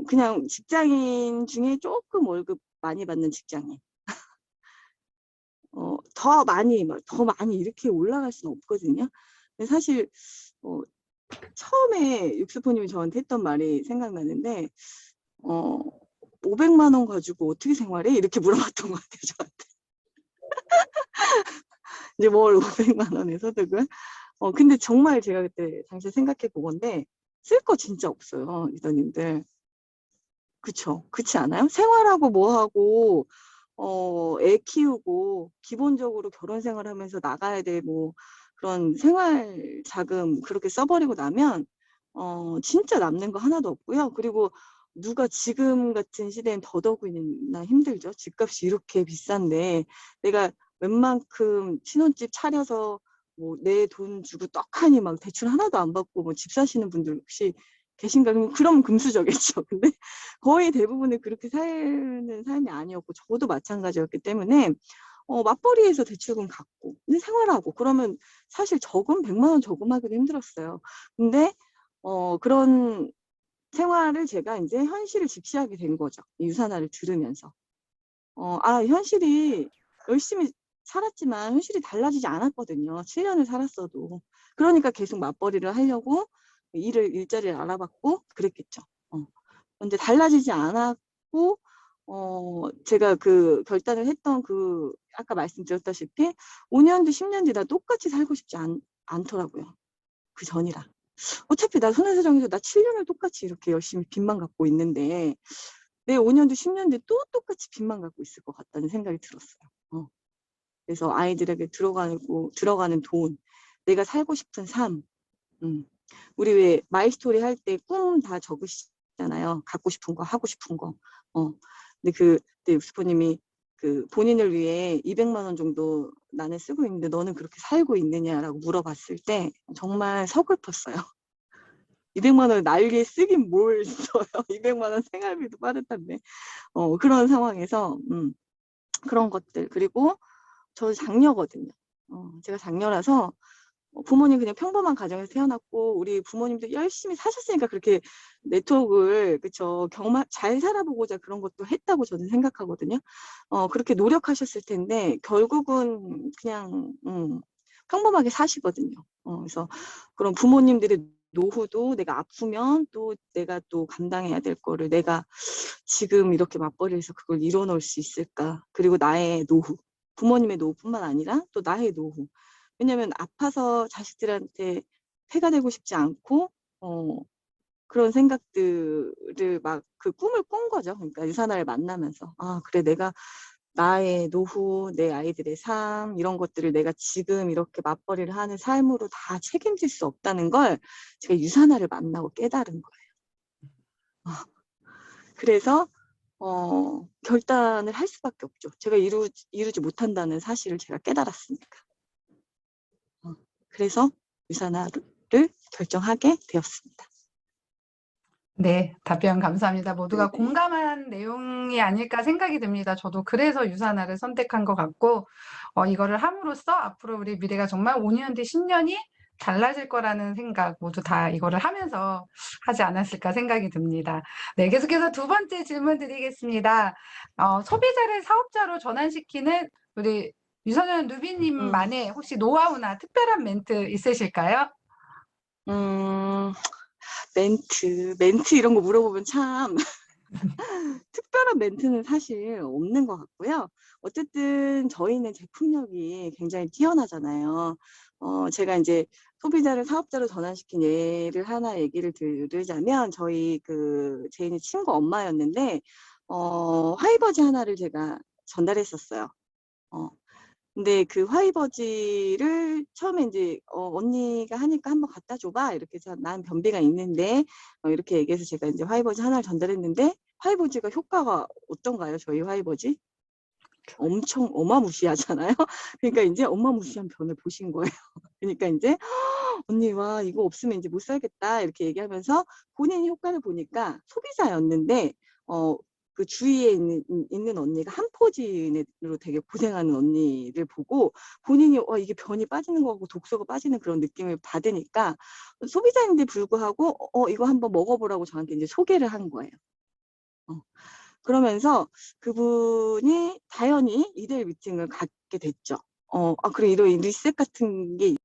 그냥 직장인 중에 조금 월급 많이 받는 직장인. 더 많이 이렇게 올라갈 수는 없거든요. 근데 사실 처음에 육수포님이 저한테 했던 말이 생각나는데 500만 원 가지고 어떻게 생활해? 이렇게 물어봤던 것 같아요, 저한테. 이제 뭘 500만 원의 소득을? 근데 정말 제가 그때 당시에 생각해 보건데 쓸 거 진짜 없어요, 리더님들. 그쵸? 그렇지 않아요? 생활하고 뭐하고 애 키우고 기본적으로 결혼 생활하면서 나가야 돼 뭐 그런 생활 자금 그렇게 써버리고 나면 진짜 남는 거 하나도 없고요. 그리고 누가 지금 같은 시대엔 더더욱이나 힘들죠. 집값이 이렇게 비싼데 내가 웬만큼 신혼집 차려서 뭐 내 돈 주고 떡하니 막 대출 하나도 안 받고 뭐 집 사시는 분들 혹시 계신가? 그럼 금수저겠죠. 근데 거의 대부분은 그렇게 사는 삶이 아니었고 저도 마찬가지였기 때문에 맞벌이에서 대출금 갚고 근데 생활하고 그러면 사실 저금 100만 원 저금하기도 힘들었어요. 근데 그런 생활을 제가 이제 현실을 직시하게 된 거죠. 이 유산화를 들으면서. 현실이 열심히 살았지만 현실이 달라지지 않았거든요. 7년을 살았어도. 그러니까 계속 맞벌이를 하려고 일자리를 알아봤고 그랬겠죠. 근데 달라지지 않았고 제가 그 결단을 했던 그 아까 말씀드렸다시피 5년 뒤 10년 뒤 나 똑같이 살고 싶지 않더라고요. 그 전이라. 어차피 나 손해배상에서 나 7년을 똑같이 이렇게 열심히 빚만 갖고 있는데 내 5년 뒤 10년 뒤 또 똑같이 빚만 갖고 있을 것 같다는 생각이 들었어요. 그래서 아이들에게 들어가는 돈, 내가 살고 싶은 삶, 우리 왜 마이스토리 할 때 꿈 다 적으시잖아요. 갖고 싶은 거, 하고 싶은 거. 근데 그때 육수포님이 그 본인을 위해 200만 원 정도 나는 쓰고 있는데 너는 그렇게 살고 있느냐라고 물어봤을 때 정말 서글펐어요. 200만 원 날 위해 쓰긴 뭘 써요. 200만 원 생활비도 빠듯한데. 그런 상황에서 그런 것들. 그리고 저 장녀거든요. 제가 장녀라서 부모님 그냥 평범한 가정에서 태어났고 우리 부모님도 열심히 사셨으니까 그렇게 네트워크를 그쵸 잘 살아보고자 그런 것도 했다고 저는 생각하거든요. 그렇게 노력하셨을 텐데 결국은 그냥 평범하게 사시거든요. 그래서 그런 부모님들의 노후도 내가 아프면 또 내가 또 감당해야 될 거를 내가 지금 이렇게 맞벌이해서 그걸 이뤄놓을 수 있을까? 그리고 나의 노후, 부모님의 노후뿐만 아니라 또 나의 노후. 왜냐면 아파서 자식들한테 폐가 되고 싶지 않고 그런 생각들을 막 그 꿈을 꾼 거죠. 그러니까 유산화를 만나면서 그래 내가 나의 노후, 내 아이들의 삶 이런 것들을 내가 지금 이렇게 맞벌이를 하는 삶으로 다 책임질 수 없다는 걸 제가 유산화를 만나고 깨달은 거예요. 그래서 결단을 할 수밖에 없죠. 제가 이루지 못한다는 사실을 제가 깨달았으니까. 그래서 유산화를 결정하게 되었습니다. 네, 답변 감사합니다. 모두가 네네. 공감한 내용이 아닐까 생각이 듭니다. 저도 그래서 유산화를 선택한 것 같고, 이거를 함으로써 앞으로 우리 미래가 정말 5년 뒤 10년이 달라질 거라는 생각 모두 다 이거를 하면서 하지 않았을까 생각이 듭니다. 네, 계속해서 두 번째 질문 드리겠습니다. 소비자를 사업자로 전환시키는 우리 유선현 누비님만의 혹시 노하우나 특별한 멘트 있으실까요? 멘트 이런 거 물어보면 참 특별한 멘트는 사실 없는 것 같고요. 어쨌든 저희는 제품력이 굉장히 뛰어나잖아요. 제가 이제 소비자를 사업자로 전환시킨 예를 하나 얘기를 들으자면 저희 그 제인이 친구 엄마였는데 화이버지 하나를 제가 전달했었어요. 근데 그 화이버지를 처음에 이제 언니가 하니까 한번 갖다 줘봐 이렇게 해서 난 변비가 있는데 이렇게 얘기해서 제가 이제 화이버지 하나를 전달했는데 화이버지가 효과가 어떤가요? 저희 화이버지? 엄청 어마무시하잖아요. 그러니까 이제 어마무시한 변을 보신 거예요. 그러니까 이제 언니 와 이거 없으면 이제 못 살겠다 이렇게 얘기하면서 본인이 효과를 보니까 소비자였는데 그 주위에 있는 언니가 한포진으로 되게 고생하는 언니를 보고 본인이 이게 변이 빠지는 거고 독소가 빠지는 그런 느낌을 받으니까 소비자인데 불구하고 이거 한번 먹어보라고 저한테 이제 소개를 한 거예요. 그러면서 그분이 자연히 2대1 미팅을 갖게 됐죠. 그리고 이런 리셋 같은 게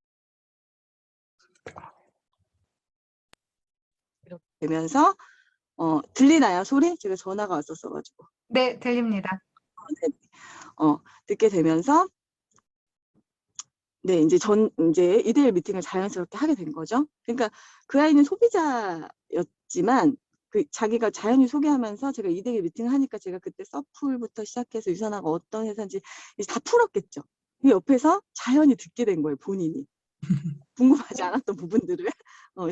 이렇게 되면서 들리나요 소리? 제가 전화가 왔었어가지고. 네, 들립니다. 네. 듣게 되면서 네, 이제 2대1 미팅을 자연스럽게 하게 된 거죠. 그러니까 그 아이는 소비자였지만 자기가 자연히 소개하면서 제가 2대1 미팅을 하니까 제가 그때 서풀부터 시작해서 유선화가 어떤 회사인지 이제 다 풀었겠죠. 그 옆에서 자연히 듣게 된 거예요, 본인이. 궁금하지 않았던 부분들을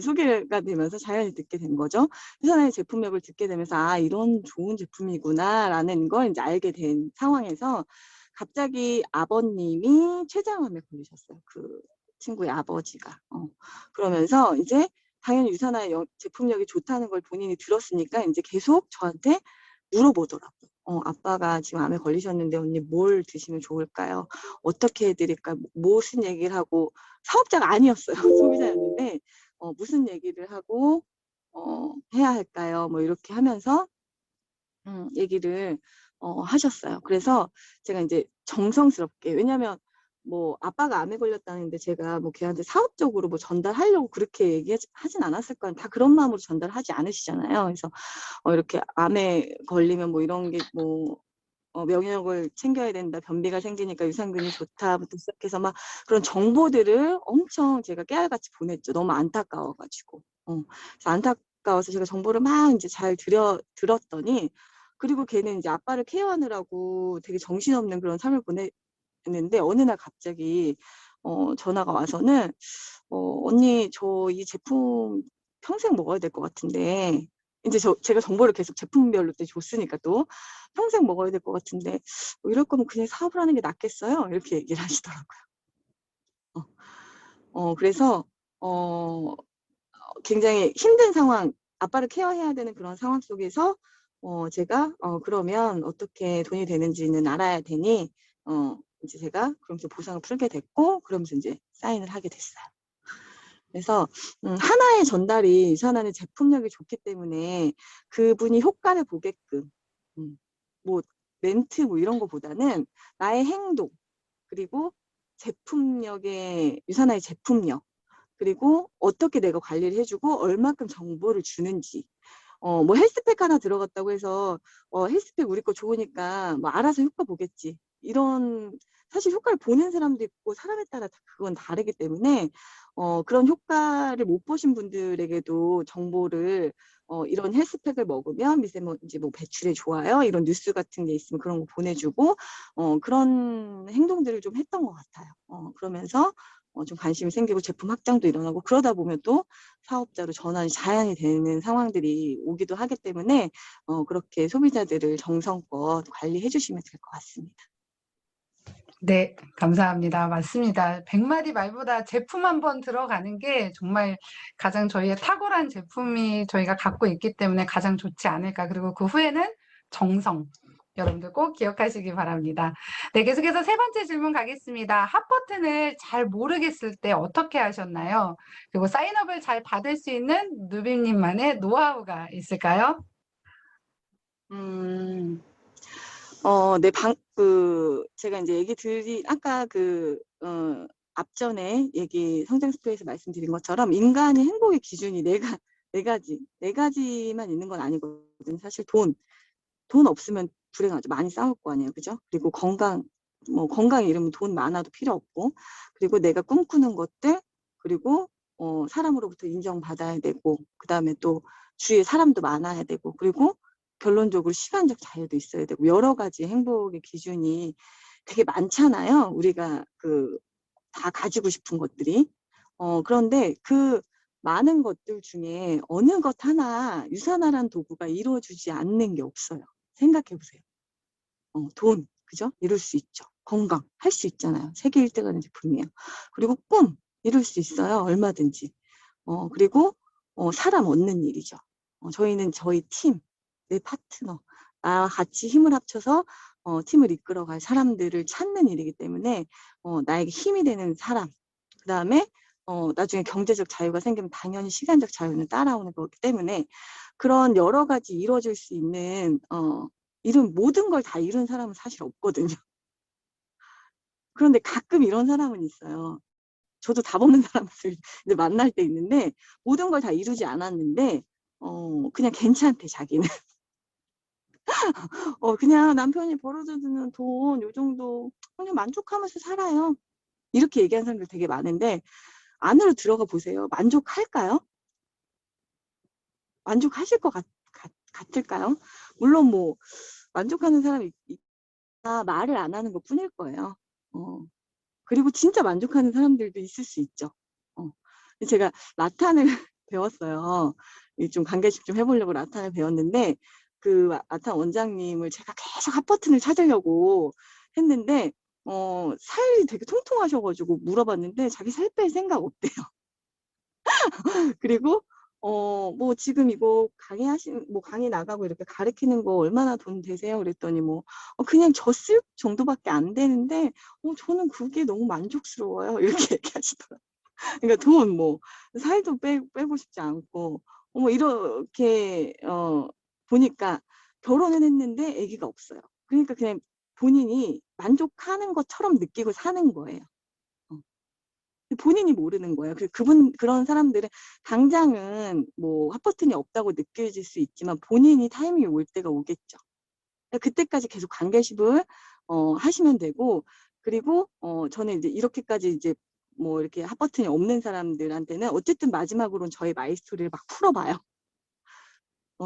소개가 되면서 자연히 듣게 된 거죠. 유선화의 제품력을 듣게 되면서 이런 좋은 제품이구나라는 걸 이제 알게 된 상황에서 갑자기 아버님이 췌장암에 걸리셨어요. 그 친구의 아버지가. 그러면서 이제 당연히 유산화의 제품력이 좋다는 걸 본인이 들었으니까 이제 계속 저한테 물어보더라고요. 아빠가 지금 암에 걸리셨는데 언니 뭘 드시면 좋을까요? 어떻게 해드릴까요? 무슨 얘기를 하고 사업자가 아니었어요. 소비자였는데 무슨 얘기를 하고 해야 할까요? 뭐 이렇게 하면서 얘기를 하셨어요. 그래서 제가 이제 정성스럽게 왜냐하면 뭐 아빠가 암에 걸렸다는데 제가 뭐 걔한테 사업적으로 뭐 전달하려고 그렇게 얘기하진 않았을 거예요. 다 그런 마음으로 전달하지 않으시잖아요. 그래서 이렇게 암에 걸리면 뭐 이런 게 뭐 명령을 챙겨야 된다. 변비가 생기니까 유산균이 좋다부터 시작해서 막 그런 정보들을 엄청 제가 깨알같이 보냈죠. 너무 안타까워가지고. 그래서 안타까워서 제가 정보를 막 이제 잘 들었더니 그리고 걔는 이제 아빠를 케어하느라고 되게 정신없는 그런 삶을 보냈는데 어느 날 갑자기 전화가 와서는 언니 저 이 제품 평생 먹어야 될 것 같은데 이제 제가 정보를 계속 제품별로 줬으니까 또 평생 먹어야 될 것 같은데 이럴 거면 그냥 사업을 하는 게 낫겠어요? 이렇게 얘기를 하시더라고요. 그래서 굉장히 힘든 상황, 아빠를 케어해야 되는 그런 상황 속에서 제가 그러면 어떻게 돈이 되는지는 알아야 되니 이제 제가 그러면서 보상을 풀게 됐고 그러면서 이제 사인을 하게 됐어요. 그래서 하나의 전달이 유산하는 제품력이 좋기 때문에 그분이 효과를 보게끔 뭐 멘트 뭐 이런 거보다는 나의 행동 그리고 제품력의 유산화의 제품력 그리고 어떻게 내가 관리를 해주고 얼마큼 정보를 주는지 뭐 헬스팩 하나 들어갔다고 해서 헬스팩 우리 거 좋으니까 뭐 알아서 효과 보겠지 이런 사실 효과를 보는 사람도 있고 사람에 따라 그건 다르기 때문에 그런 효과를 못 보신 분들에게도 정보를 이런 헬스팩을 먹으면 미세먼지 뭐 배출에 좋아요 이런 뉴스 같은 게 있으면 그런 거 보내주고 그런 행동들을 좀 했던 것 같아요. 그러면서 좀 관심이 생기고 제품 확장도 일어나고 그러다 보면 또 사업자로 전환이 자연히 되는 상황들이 오기도 하기 때문에 그렇게 소비자들을 정성껏 관리해 주시면 될 것 같습니다. 네, 감사합니다. 맞습니다. 100마디 말보다 제품 한번 들어가는 게 정말 가장 저희의 탁월한 제품이 저희가 갖고 있기 때문에 가장 좋지 않을까. 그리고 그 후에는 정성. 여러분들 꼭 기억하시기 바랍니다. 네, 계속해서 세 번째 질문 가겠습니다. 핫 버튼을 잘 모르겠을 때 어떻게 하셨나요? 그리고 사인업을 잘 받을 수 있는 누빔님만의 노하우가 있을까요? 제가 이제 아까 앞전에 성장 스토리에서 말씀드린 것처럼 인간의 행복의 기준이 네 가지만 있는 건 아니거든요. 사실 돈 없으면 불행하죠. 많이 싸울 거 아니에요. 그죠? 그리고 건강 이러면 돈 많아도 필요 없고, 그리고 내가 꿈꾸는 것들, 그리고 사람으로부터 인정받아야 되고, 그 다음에 또 주위에 사람도 많아야 되고, 그리고 결론적으로 시간적 자유도 있어야 되고, 여러 가지 행복의 기준이 되게 많잖아요. 우리가 다 가지고 싶은 것들이. 그런데 그 많은 것들 중에 어느 것 하나 유산화란 도구가 이루어주지 않는 게 없어요. 생각해 보세요. 돈, 그죠? 이룰 수 있죠. 건강, 할 수 있잖아요. 세계 1등 하는 제품이에요. 그리고 꿈, 이룰 수 있어요. 얼마든지. 그리고 사람 얻는 일이죠. 저희는 저희 팀, 내 파트너, 나와 같이 힘을 합쳐서 팀을 이끌어갈 사람들을 찾는 일이기 때문에 나에게 힘이 되는 사람, 그 다음에 나중에 경제적 자유가 생기면 당연히 시간적 자유는 따라오는 거기 때문에 그런 여러 가지 이루어질 수 있는 모든 걸 다 이룬 사람은 사실 없거든요. 그런데 가끔 이런 사람은 있어요. 저도 답 없는 사람을 이제 만날 때 있는데 모든 걸 다 이루지 않았는데 그냥 괜찮대 자기는. 그냥 남편이 벌어주는 돈 요 정도 그냥 만족하면서 살아요. 이렇게 얘기하는 사람들 되게 많은데 안으로 들어가 보세요. 만족할까요? 만족하실 것 같을까요? 물론 뭐 만족하는 사람이 말을 안 하는 것 뿐일 거예요. 그리고 진짜 만족하는 사람들도 있을 수 있죠. 제가 라탄을 배웠어요. 좀 관계식 좀 해보려고 라탄을 배웠는데 그 라탄 원장님을 제가 계속 핫버튼을 찾으려고 했는데 살이 되게 통통하셔가지고 물어봤는데 자기 살 뺄 생각 없대요. 그리고 뭐 지금 이거 강의 나가고 이렇게 가르치는 거 얼마나 돈 되세요? 그랬더니 그냥 저 쓸 정도밖에 안 되는데 저는 그게 너무 만족스러워요. 이렇게 얘기하시더라고요. 그러니까 살도 빼고 싶지 않고 이렇게 보니까 결혼은 했는데 아기가 없어요. 그러니까 그냥 본인이 만족하는 것처럼 느끼고 사는 거예요. 본인이 모르는 거예요. 그런 사람들은 당장은 핫버튼이 없다고 느껴질 수 있지만 본인이 타이밍이 올 때가 오겠죠. 그때까지 계속 관계식을 하시면 되고, 그리고 저는 이제 이렇게까지 이제 이렇게 핫버튼이 없는 사람들한테는 어쨌든 마지막으로는 저의 마이스토리를 막 풀어봐요.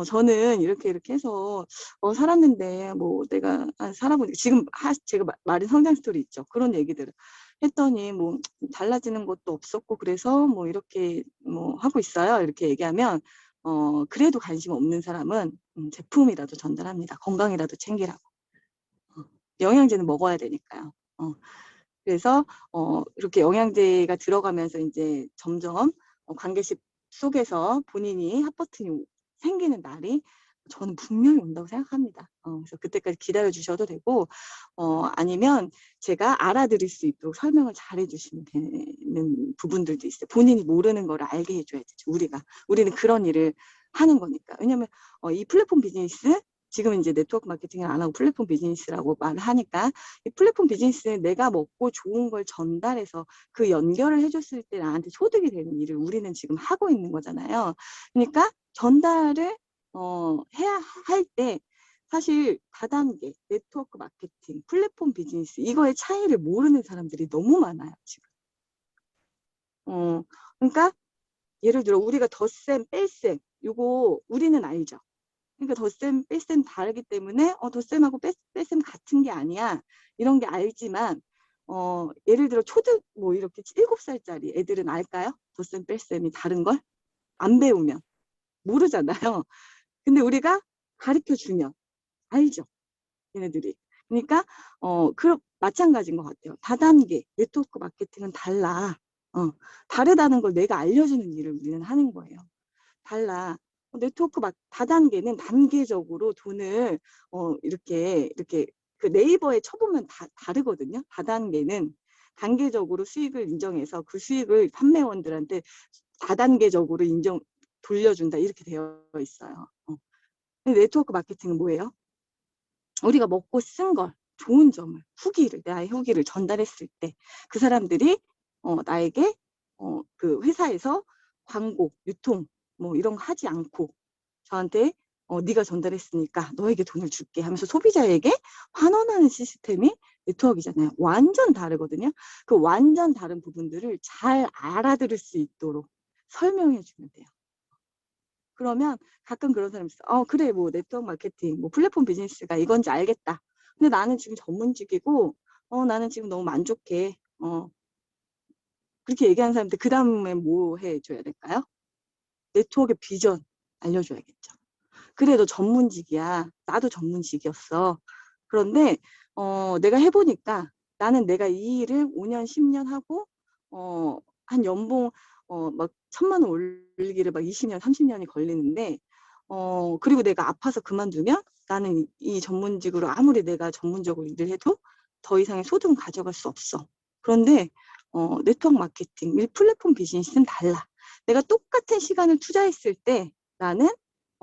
저는 이렇게 해서 살았는데 내가 살아보니까 지금 제가 말한 성장 스토리 있죠. 그런 얘기들을 했더니 달라지는 것도 없었고 그래서 이렇게 하고 있어요. 이렇게 얘기하면 그래도 관심 없는 사람은 제품이라도 전달합니다. 건강이라도 챙기라고. 영양제는 먹어야 되니까요. 그래서 이렇게 영양제가 들어가면서 이제 점점 관계식 속에서 본인이 핫버튼이 생기는 날이 저는 분명히 온다고 생각합니다. 그래서 그때까지 기다려 주셔도 되고 아니면 제가 알아들을 수 있도록 설명을 잘 해주시면 되는 부분들도 있어요. 본인이 모르는 걸 알게 해줘야 되죠. 우리는 그런 일을 하는 거니까. 왜냐하면 이 플랫폼 비즈니스 지금은 이제 네트워크 마케팅을 안 하고 플랫폼 비즈니스라고 말을 하니까 이 플랫폼 비즈니스는 내가 먹고 좋은 걸 전달해서 그 연결을 해줬을 때 나한테 소득이 되는 일을 우리는 지금 하고 있는 거잖아요. 그러니까 전달을 해야 할 때 사실 다단계, 네트워크 마케팅, 플랫폼 비즈니스 이거의 차이를 모르는 사람들이 너무 많아요, 지금. 그러니까 예를 들어 우리가 덧셈, 뺄셈 이거 우리는 알죠. 그러니까 덧셈, 뺄셈 다르기 때문에 덧셈하고 뺄셈 같은 게 아니야. 이런 게 알지만 예를 들어 초등 이렇게 7살짜리 애들은 알까요? 덧셈, 뺄셈이 다른 걸? 안 배우면 모르잖아요. 근데 우리가 가르쳐주면 알죠. 얘네들이. 그러니까 마찬가지인 것 같아요. 다단계 네트워크 마케팅은 달라. 다르다는 걸 내가 알려주는 일을 우리는 하는 거예요. 달라. 네트워크 다단계는 단계적으로 돈을 이렇게 그 네이버에 쳐보면 다르거든요. 다단계는 단계적으로 수익을 인정해서 그 수익을 판매원들한테 다단계적으로 돌려준다 이렇게 되어 있어요. 근데 네트워크 마케팅은 뭐예요? 우리가 먹고 쓴 걸, 좋은 점을, 나의 후기를 전달했을 때 그 사람들이 나에게 그 회사에서 광고, 유통 뭐 이런 거 하지 않고 저한테 네가 전달했으니까 너에게 돈을 줄게 하면서 소비자에게 환원하는 시스템이 네트워크이잖아요. 완전 다르거든요. 그 완전 다른 부분들을 잘 알아들을 수 있도록 설명해 주면 돼요. 그러면 가끔 그런 사람이 있어. 그래, 뭐 네트워크 마케팅, 뭐 플랫폼 비즈니스가 이건지 알겠다. 근데 나는 지금 전문직이고, 나는 지금 너무 만족해. 그렇게 얘기하는 사람들 그 다음에 뭐 해줘야 될까요? 네트워크 비전 알려줘야겠죠. 그래, 너 전문직이야. 나도 전문직이었어. 그런데 내가 해보니까 나는 내가 이 일을 5년, 10년 하고 한 연봉 막 1,000만 원 올리기를 막 20년, 30년이 걸리는데 그리고 내가 아파서 그만두면 나는 이 전문직으로 아무리 내가 전문적으로 일을 해도 더 이상의 소득은 가져갈 수 없어. 그런데 네트워크 마케팅, 플랫폼 비즈니스는 달라. 내가 똑같은 시간을 투자했을 때 나는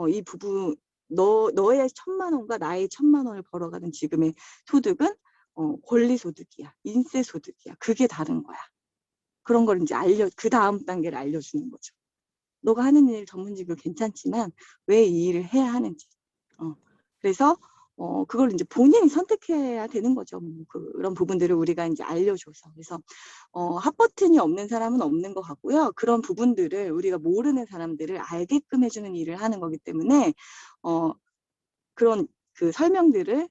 이 부분 너의 1,000만 원과 나의 1,000만 원을 벌어가는 지금의 소득은 권리 소득이야, 인세 소득이야. 그게 다른 거야. 그런 걸 이제 그 다음 단계를 알려주는 거죠. 너가 하는 일 전문직은 괜찮지만 왜 이 일을 해야 하는지. 그래서 그걸 이제 본인이 선택해야 되는 거죠. 그런 부분들을 우리가 이제 알려줘서. 그래서 핫 버튼이 없는 사람은 없는 것 같고요. 그런 부분들을 우리가 모르는 사람들을 알게끔 해주는 일을 하는 거기 때문에 그런 그 설명들을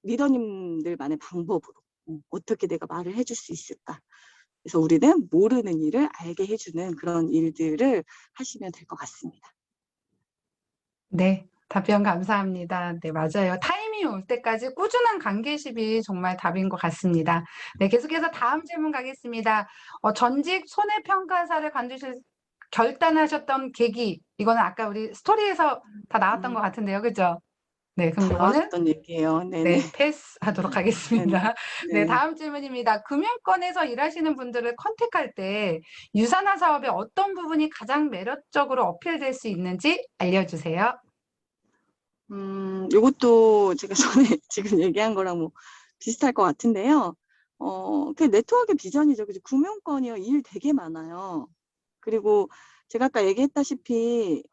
리더님들만의 방법으로 어떻게 내가 말을 해줄 수 있을까. 그래서 우리는 모르는 일을 알게 해주는 그런 일들을 하시면 될 것 같습니다. 네, 답변 감사합니다. 네, 맞아요. 타임이 올 때까지 꾸준한 관계십이 정말 답인 것 같습니다. 네, 계속해서 다음 질문 가겠습니다. 전직 손해평가사를 결단하셨던 계기, 이거는 아까 우리 스토리에서 다 나왔던 것 같은데요, 그죠? 네, 그럼 다 이거는 나왔던 얘기예요. 네네. 네, 패스하도록 하겠습니다. 네, 네. 다음 질문입니다. 금융권에서 일하시는 분들을 컨택할 때 유산화 사업의 어떤 부분이 가장 매력적으로 어필될 수 있는지 알려주세요. 이것도 제가 전에 지금 얘기한 거랑 뭐 비슷할 것 같은데요. 그 네트워크 비전이죠. 그죠? 금융권이요. 일 되게 많아요. 그리고 제가 아까 얘기했다시피,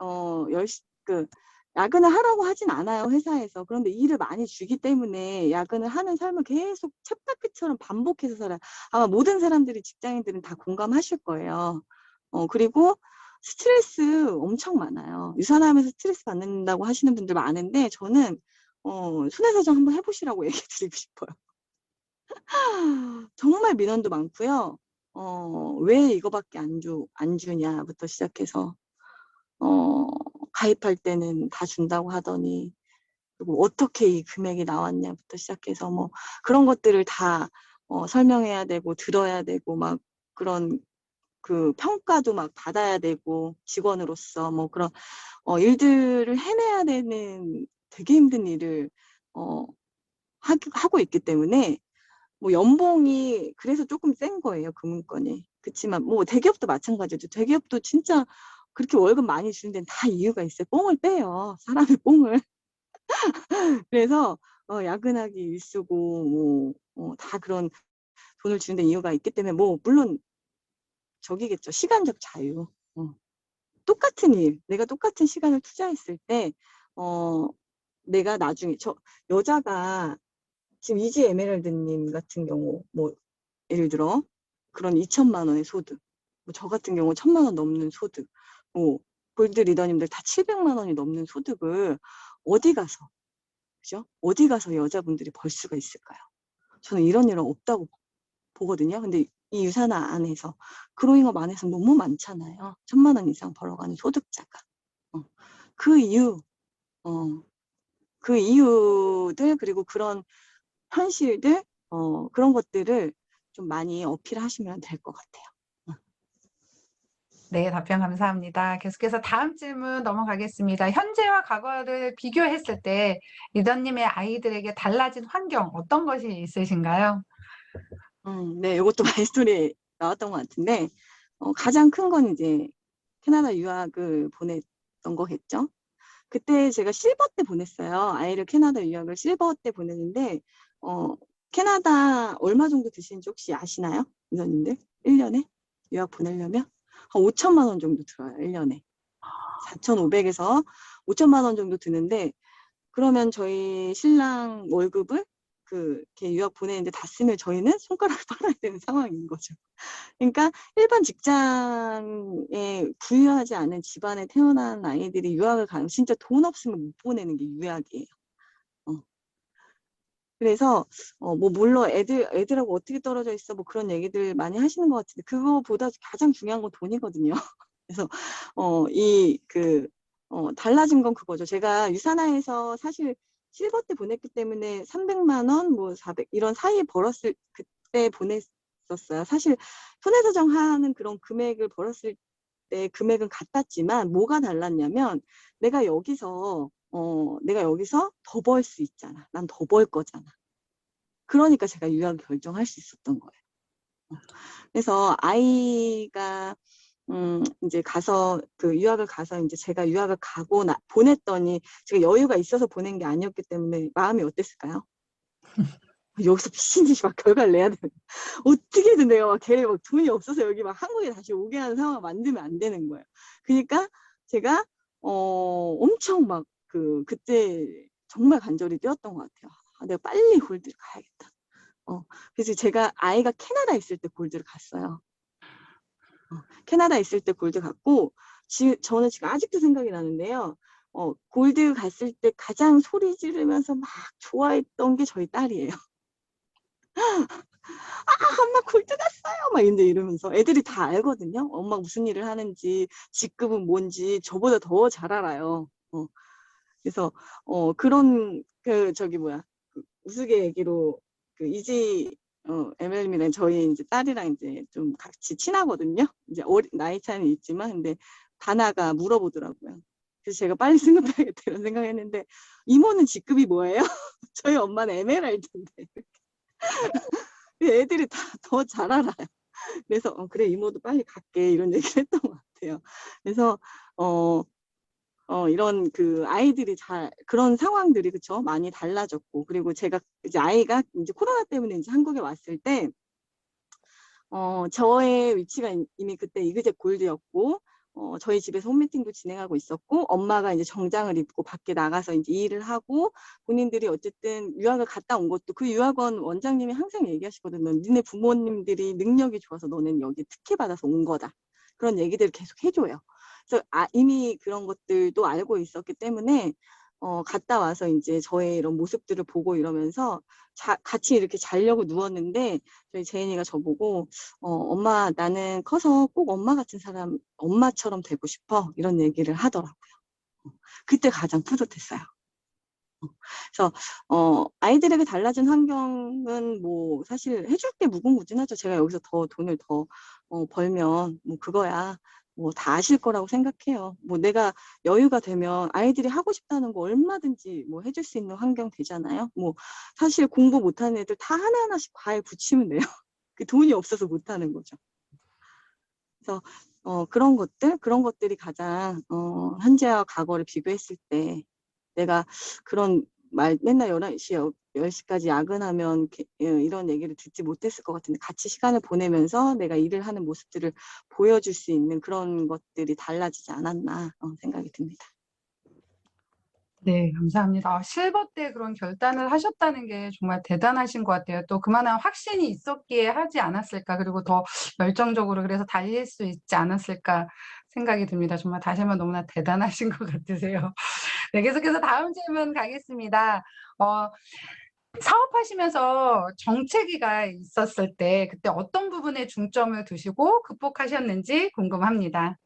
야근을 하라고 하진 않아요, 회사에서. 그런데 일을 많이 주기 때문에 야근을 하는 삶을 계속 쳇바퀴처럼 반복해서 살아요. 아마 모든 사람들이, 직장인들은 다 공감하실 거예요. 그리고 스트레스 엄청 많아요. 유산하면서 스트레스 받는다고 하시는 분들 많은데, 저는, 손해배상 한번 해보시라고 얘기 드리고 싶어요. 정말 민원도 많고요. 왜 이거밖에 안 주냐부터 시작해서, 가입할 때는 다 준다고 하더니, 그리고 어떻게 이 금액이 나왔냐부터 시작해서 뭐 그런 것들을 다 설명해야 되고 들어야 되고 막 그런 그 평가도 막 받아야 되고 직원으로서 뭐 그런 일들을 해내야 되는 되게 힘든 일을 하고 있기 때문에 뭐 연봉이 그래서 조금 센 거예요, 금융권이. 그렇지만 뭐 대기업도 마찬가지죠. 대기업도 진짜 그렇게 월급 많이 주는 데는 다 이유가 있어요. 뽕을 빼요. 사람의 뽕을. 그래서 야근하기 일쑤고 뭐 다 그런 돈을 주는 데 이유가 있기 때문에 뭐 물론 저기겠죠. 시간적 자유. 똑같은 일, 내가 똑같은 시간을 투자했을 때 내가 나중에 여자가 지금 이지 에메랄드님 같은 경우 뭐 예를 들어 그런 2천만 원의 소득, 뭐 저 같은 경우 1,000만 원 넘는 소득, 뭐 골드 리더님들 다 700만 원이 넘는 소득을 어디 가서, 그죠? 어디 가서 여자분들이 벌 수가 있을까요? 저는 이런 일은 없다고 보거든요. 근데 이 유산화 안에서 그로잉업 안에서 너무 많잖아요. 1,000만 원 이상 벌어가는 소득자가. 그 이유, 그 이유들, 그리고 그런 현실들, 그런 것들을 좀 많이 어필하시면 될 것 같아요. 네, 답변 감사합니다. 계속해서 다음 질문 넘어가겠습니다. 현재와 과거를 비교했을 때 리더님의 아이들에게 달라진 환경 어떤 것이 있으신가요? 네, 이것도 마이스토리에 나왔던 것 같은데, 가장 큰 건 이제 캐나다 유학을 보냈던 거겠죠. 그때 제가 실버 때 보냈어요. 아이를 캐나다 유학을 실버 때 보냈는데, 캐나다 얼마 정도 드시는지 혹시 아시나요? 이사님들? 1년에? 유학 보내려면? 한 5천만 원 정도 들어요, 1년에. 4,500에서 5천만 원 정도 드는데, 그러면 저희 신랑 월급을 걔 유학 보내는데 다 쓰면 저희는 손가락을 빨아야 되는 상황인 거죠. 그러니까 일반 직장에 부유하지 않은 집안에 태어난 아이들이 유학을 가면 진짜 돈 없으면 못 보내는 게 유학이에요. 그래서 뭐 물론 애들하고 어떻게 떨어져 있어 뭐 그런 얘기들 많이 하시는 것 같은데 그거보다 가장 중요한 건 돈이거든요. 그래서 달라진 건 그거죠. 제가 유산화에서 사실 실버 때 보냈기 때문에 300만 원, 뭐 400 이런 사이에 벌었을 그때 보냈었어요. 사실 손해배상하는 그런 금액을 벌었을 때 금액은 같았지만 뭐가 달랐냐면 내가 여기서 더 벌 수 있잖아. 난 더 벌 거잖아. 그러니까 제가 유학을 결정할 수 있었던 거예요. 그래서 아이가 이제 가서 유학을 가서 이제 제가 유학을 가고 보냈더니 제가 여유가 있어서 보낸 게 아니었기 때문에 마음이 어땠을까요? 여기서 미친 듯이 막 결과를 내야 되는 어떻게든 내가 막 걔를 막 돈이 없어서 여기 막 한국에 다시 오게 하는 상황을 만들면 안 되는 거예요. 그러니까 제가 엄청 막 그때 정말 간절히 뛰었던 것 같아요. 내가 빨리 골드를 가야겠다. 그래서 제가 아이가 캐나다 있을 때 골드를 갔어요. 캐나다 있을 때 골드 갔고 저는 지금 아직도 생각이 나는데요. 골드 갔을 때 가장 소리 지르면서 막 좋아했던 게 저희 딸이에요. 엄마 골드 갔어요 막 이러면서 애들이 다 알거든요. 엄마 무슨 일을 하는지 직급은 뭔지 저보다 더 잘 알아요. 그래서 그런 우스개 얘기로 이지 ML님이랑 저희 이제 딸이랑 이제 좀 같이 친하거든요. 이제 나이 차이는 있지만 근데 다나가 물어보더라고요. 그래서 제가 빨리 승급해야겠다 이런 생각했는데 이모는 직급이 뭐예요? 저희 엄마는 에메랄드인데 애들이 다 더 잘 알아요. 그래서 그래 이모도 빨리 갈게 이런 얘기를 했던 것 같아요. 그래서 이런 아이들이 그런 상황들이 그쵸 많이 달라졌고 그리고 제가 이제 아이가 이제 코로나 때문에 이제 한국에 왔을 때 저의 위치가 이미 그때 이그젝 골드였고 저희 집에서 홈미팅도 진행하고 있었고 엄마가 이제 정장을 입고 밖에 나가서 이제 일을 하고 본인들이 어쨌든 유학을 갔다 온 것도 그 유학원 원장님이 항상 얘기하시거든요. 니네 부모님들이 능력이 좋아서 너는 여기 특혜 받아서 온 거다. 그런 얘기들을 계속 해줘요. 그래서 이미 그런 것들도 알고 있었기 때문에 갔다 와서 이제 저의 이런 모습들을 보고 이러면서 같이 이렇게 자려고 누웠는데 저희 재인이가 저보고 엄마 나는 커서 꼭 엄마 같은 사람 엄마처럼 되고 싶어 이런 얘기를 하더라고요. 그때 가장 뿌듯했어요. 그래서 아이들에게 달라진 환경은 뭐 사실 해줄 게 무궁무진하죠. 제가 여기서 더 돈을 더 벌면 뭐 그거야. 뭐 다 아실 거라고 생각해요. 뭐 내가 여유가 되면 아이들이 하고 싶다는 거 얼마든지 뭐 해줄 수 있는 환경 되잖아요. 뭐 사실 공부 못하는 애들 다 하나하나씩 과외 붙이면 돼요. 그 돈이 없어서 못하는 거죠. 그래서 그런 것들이 가장 현재와 과거를 비교했을 때 내가 그런 말 맨날 11시, 10시까지 야근하면 이런 얘기를 듣지 못했을 것 같은데 같이 시간을 보내면서 내가 일을 하는 모습들을 보여줄 수 있는 그런 것들이 달라지지 않았나 생각이 듭니다. 네, 감사합니다. 실버 때 그런 결단을 하셨다는 게 정말 대단하신 것 같아요. 또 그만한 확신이 있었기에 하지 않았을까. 그리고 더 열정적으로 그래서 달릴 수 있지 않았을까 생각이 듭니다. 정말 다시 한번 너무나 대단하신 것 같으세요. 네, 계속해서 다음 질문 가겠습니다. 사업하시면서 정체기가 있었을 때 그때 어떤 부분에 중점을 두시고 극복하셨는지 궁금합니다.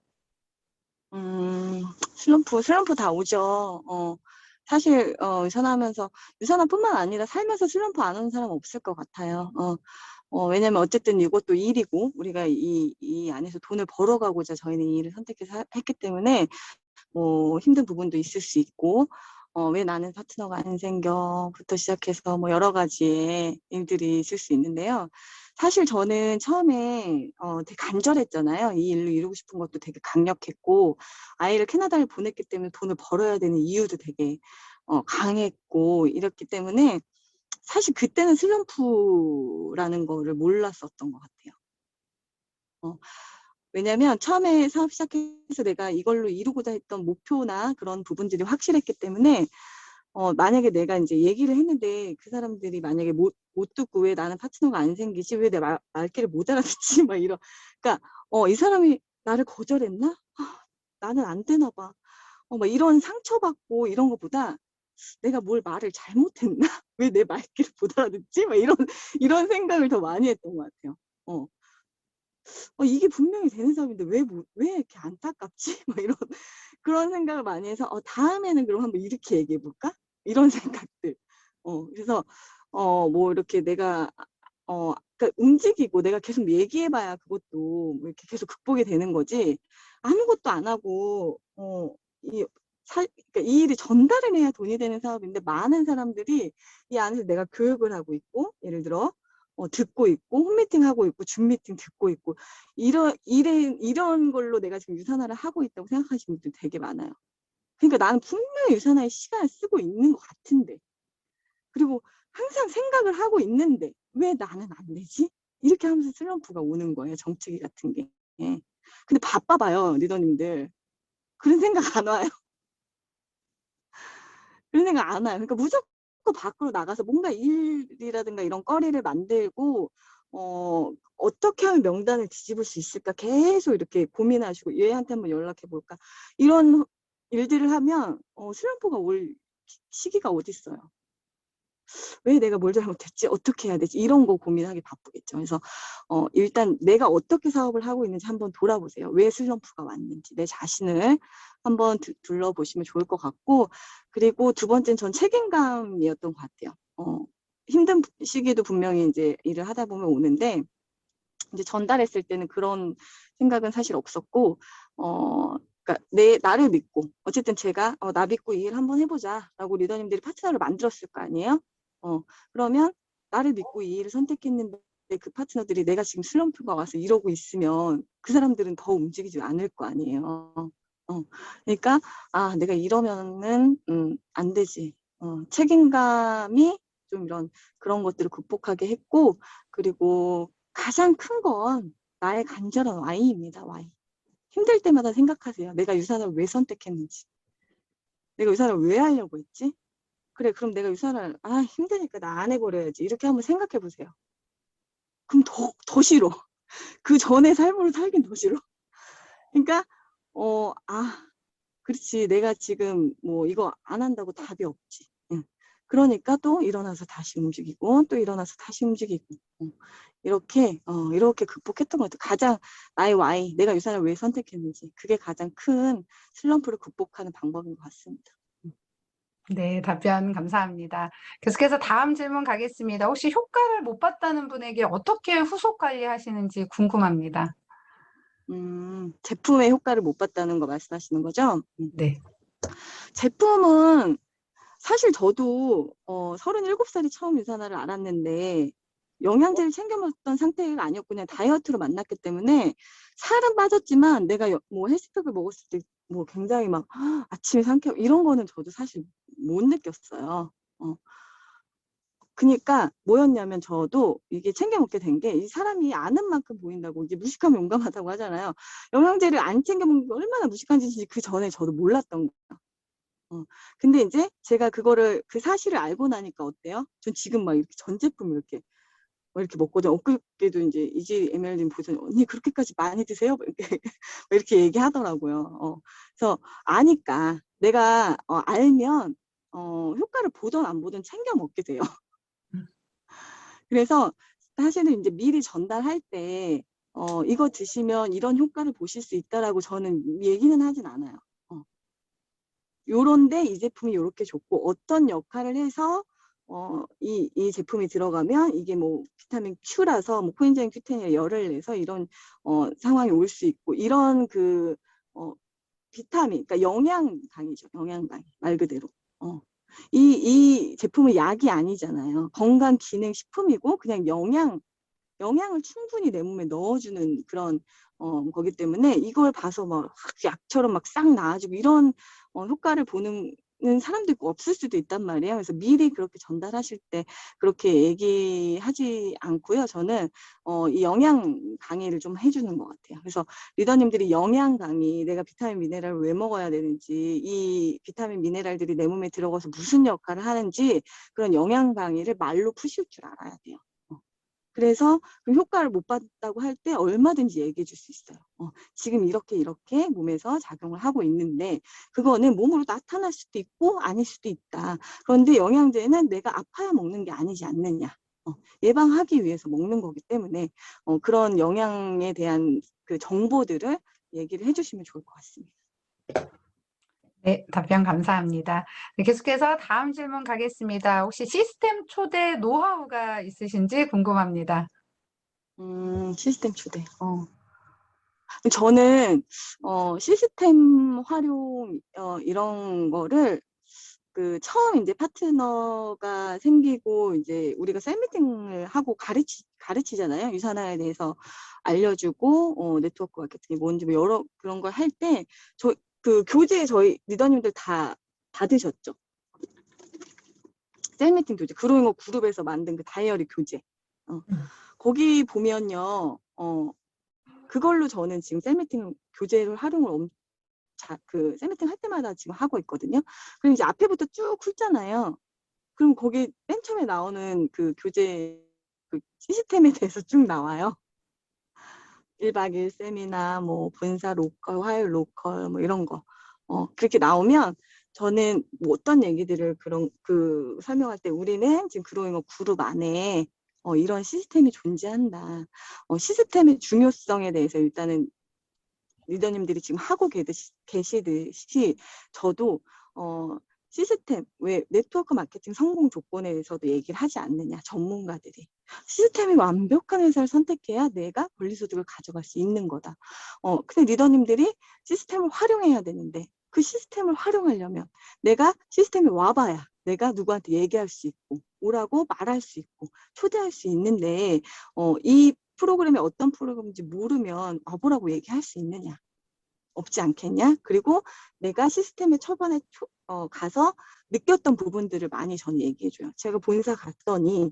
슬럼프 다 오죠. 사실 유산하면서 유산화뿐만 아니라 살면서 슬럼프 안 오는 사람 없을 것 같아요. 왜냐면 어쨌든 이것도 일이고 우리가 이 안에서 돈을 벌어가고자 저희는 이 일을 선택해서 했기 때문에 뭐 힘든 부분도 있을 수 있고 왜 나는 파트너가 안 생겨부터 시작해서 뭐 여러 가지의 일들이 있을 수 있는데요. 사실 저는 처음에 되게 간절했잖아요. 이 일로 이루고 싶은 것도 되게 강력했고 아이를 캐나다를 보냈기 때문에 돈을 벌어야 되는 이유도 되게 강했고 이랬기 때문에 사실 그때는 슬럼프라는 거를 몰랐었던 것 같아요. 왜냐면 처음에 사업 시작해서 내가 이걸로 이루고자 했던 목표나 그런 부분들이 확실했기 때문에 만약에 내가 이제 얘기를 했는데 그 사람들이 만약에 못 듣고 왜 나는 파트너가 안 생기지? 왜 내 말귀를 못 알아듣지? 막 이런. 그러니까 이 사람이 나를 거절했나? 나는 안 되나 봐. 막 이런 상처받고 이런 것보다 내가 뭘 말을 잘못했나? 왜 내 말귀를 못 알아듣지? 막 이런 생각을 더 많이 했던 것 같아요. 이게 분명히 되는 사업인데 왜 이렇게 안타깝지? 막 그런 생각을 많이 해서 다음에는 그럼 한번 이렇게 얘기해 볼까? 이런 생각들. 그래서 뭐 이렇게 내가 그러니까 움직이고 내가 계속 얘기해 봐야 그것도 뭐 이렇게 계속 극복이 되는 거지. 아무것도 안 하고 그러니까 이 일이 전달을 해야 돈이 되는 사업인데 많은 사람들이 이 안에서 내가 교육을 하고 있고 예를 들어 듣고 있고 홈미팅 하고 있고 줌미팅 듣고 있고 이런 걸로 내가 지금 유산화를 하고 있다고 생각하시는 분들 되게 많아요. 그러니까 나는 분명히 유산화에 시간을 쓰고 있는 것 같은데 그리고 항상 생각을 하고 있는데 왜 나는 안 되지? 이렇게 하면서 슬럼프가 오는 거예요. 정체기 같은 게. 근데 바빠봐요. 리더님들. 그런 생각 안 와요. 그런 생각 안 와요. 그러니까 무조건 밖으로 나가서 뭔가 일이라든가 이런 거리를 만들고 어떻게 하면 명단을 뒤집을 수 있을까 계속 이렇게 고민하시고 얘한테 한번 연락해 볼까 이런 일들을 하면 슬럼프가 올 시기가 어디 있어요. 왜 내가 뭘 잘못했지? 어떻게 해야 되지? 이런 거 고민하기 바쁘겠죠. 그래서 일단 내가 어떻게 사업을 하고 있는지 한번 돌아보세요. 왜 슬럼프가 왔는지 내 자신을 한번 둘러보시면 좋을 것 같고 그리고 두 번째는 전 책임감이었던 것 같아요. 힘든 시기도 분명히 이제 일을 하다 보면 오는데 이제 전달했을 때는 그런 생각은 사실 없었고 그러니까 나를 믿고 어쨌든 제가 나 믿고 이 일 한번 해보자라고 리더님들이 파트너를 만들었을 거 아니에요. 그러면 나를 믿고 이 일을 선택했는데 그 파트너들이 내가 지금 슬럼프가 와서 이러고 있으면 그 사람들은 더 움직이지 않을 거 아니에요. 그러니까 내가 이러면은 안 되지. 책임감이 좀 그런 것들을 극복하게 했고 그리고 가장 큰 건 나의 간절한 Y입니다. Y. 힘들 때마다 생각하세요. 내가 유산을 왜 선택했는지. 내가 유산을 왜 하려고 했지? 그래, 그럼 내가 유산을 힘드니까 나 안 해버려야지. 이렇게 한번 생각해 보세요. 그럼 더 싫어. 그 전에 삶으로 살긴 더 싫어. 그러니까 그렇지. 내가 지금 뭐 이거 안 한다고 답이 없지. 응. 그러니까 또 일어나서 다시 움직이고 또 일어나서 다시 움직이고 이렇게 극복했던 것 같아요. 가장 나의 Y, 내가 유산을 왜 선택했는지 그게 가장 큰 슬럼프를 극복하는 방법인 것 같습니다. 네, 답변 감사합니다. 계속해서 다음 질문 가겠습니다. 혹시 효과를 못 봤다는 분에게 어떻게 후속 관리하시는지 궁금합니다. 제품의 효과를 못 봤다는 거 말씀하시는 거죠? 네. 제품은 사실 저도 37살이 처음 유산화를 알았는데 영양제를 챙겨 먹던 상태가 아니었고 그냥 다이어트로 만났기 때문에 살은 빠졌지만 내가 뭐 헬스팩을 먹었을 때 뭐 굉장히 막 아침에 상쾌하고 이런 거는 저도 사실 못 느꼈어요. 그러니까 뭐였냐면 저도 이게 챙겨 먹게 된 게 이 사람이 아는 만큼 보인다고 이제 무식하면 용감하다고 하잖아요. 영양제를 안 챙겨 먹는 게 얼마나 무식한 짓인지 그 전에 저도 몰랐던 거예요. 근데 이제 제가 그 사실을 알고 나니까 어때요? 전 지금 막 이렇게 전 제품 이렇게 먹거든요. 엊그저께도 이제 이지 에메랄드님 보더니 언니 그렇게까지 많이 드세요? 이렇게 얘기하더라고요. 그래서 아니까 내가 알면 효과를 보든 안 보든 챙겨 먹게 돼요. 그래서 사실은 이제 미리 전달할 때 이거 드시면 이런 효과를 보실 수 있다라고 저는 얘기는 하진 않아요. 요런데 이 제품이 요렇게 좋고 어떤 역할을 해서 이 제품이 들어가면 이게 뭐 비타민 Q라서 뭐 코엔자임 Q10이 열을 내서 이런 상황이 올 수 있고 이런 비타민, 그러니까 영양 강의죠. 영양 강의 말 그대로. 이 제품은 약이 아니잖아요. 건강 기능 식품이고 그냥 영양을 충분히 내 몸에 넣어주는 그런 거기 때문에 이걸 봐서 막 약처럼 막 싹 나아지고 이런 효과를 보는 사람도 있고 없을 수도 있단 말이에요. 그래서 미리 그렇게 전달하실 때 그렇게 얘기하지 않고요. 저는 이 영양 강의를 좀 해주는 것 같아요. 그래서 리더님들이 영양 강의, 내가 비타민 미네랄을 왜 먹어야 되는지, 이 비타민 미네랄들이 내 몸에 들어가서 무슨 역할을 하는지 그런 영양 강의를 말로 푸실 줄 알아야 돼요. 그래서 그 효과를 못 봤다고 할 때 얼마든지 얘기해 줄 수 있어요. 지금 이렇게 몸에서 작용을 하고 있는데 그거는 몸으로 나타날 수도 있고 아닐 수도 있다. 그런데 영양제는 내가 아파야 먹는 게 아니지 않느냐. 예방하기 위해서 먹는 거기 때문에 그런 영양에 대한 그 정보들을 얘기를 해주시면 좋을 것 같습니다. 네, 답변 감사합니다. 네, 계속해서 다음 질문 가겠습니다. 혹시 시스템 초대 노하우가 있으신지 궁금합니다. 시스템 초대. 저는 시스템 활용 이런 거를 그 처음 이제 파트너가 생기고 이제 우리가 셀미팅을 하고 가르치잖아요. 유산화에 대해서 알려주고 네트워크 마케팅이 뭔지 뭐 여러 그런 걸 할 때 그 교재 저희 리더님들 다 받으셨죠. 셀미팅 교재 그로잉어 그룹에서 만든 그 다이어리 교재. 거기 보면요. 그걸로 저는 지금 셀미팅 교재를 활용을 그 셀미팅 할 때마다 지금 하고 있거든요. 그럼 이제 앞에부터 쭉 훑잖아요. 그럼 거기 맨 처음에 나오는 그 교재 그 시스템에 대해서 쭉 나와요. 1박 2일 세미나, 뭐 본사 로컬, 화요일 로컬, 뭐 이런 거. 그렇게 나오면 저는 뭐 어떤 얘기들을 설명할 때 우리는 지금 그로잉어 그룹 안에 이런 시스템이 존재한다. 시스템의 중요성에 대해서 일단은 리더님들이 지금 하고 계시듯이 저도 시스템, 왜 네트워크 마케팅 성공 조건에 대해서도 얘기를 하지 않느냐, 전문가들이. 시스템이 완벽한 회사를 선택해야 내가 권리소득을 가져갈 수 있는 거다. 근데 리더님들이 시스템을 활용해야 되는데 그 시스템을 활용하려면 내가 시스템에 와봐야 내가 누구한테 얘기할 수 있고 오라고 말할 수 있고 초대할 수 있는데 이 프로그램이 어떤 프로그램인지 모르면 와보라고 얘기할 수 있느냐. 없지 않겠냐? 그리고 내가 시스템에 초반에 가서 느꼈던 부분들을 많이 저는 얘기해줘요. 제가 본사 갔더니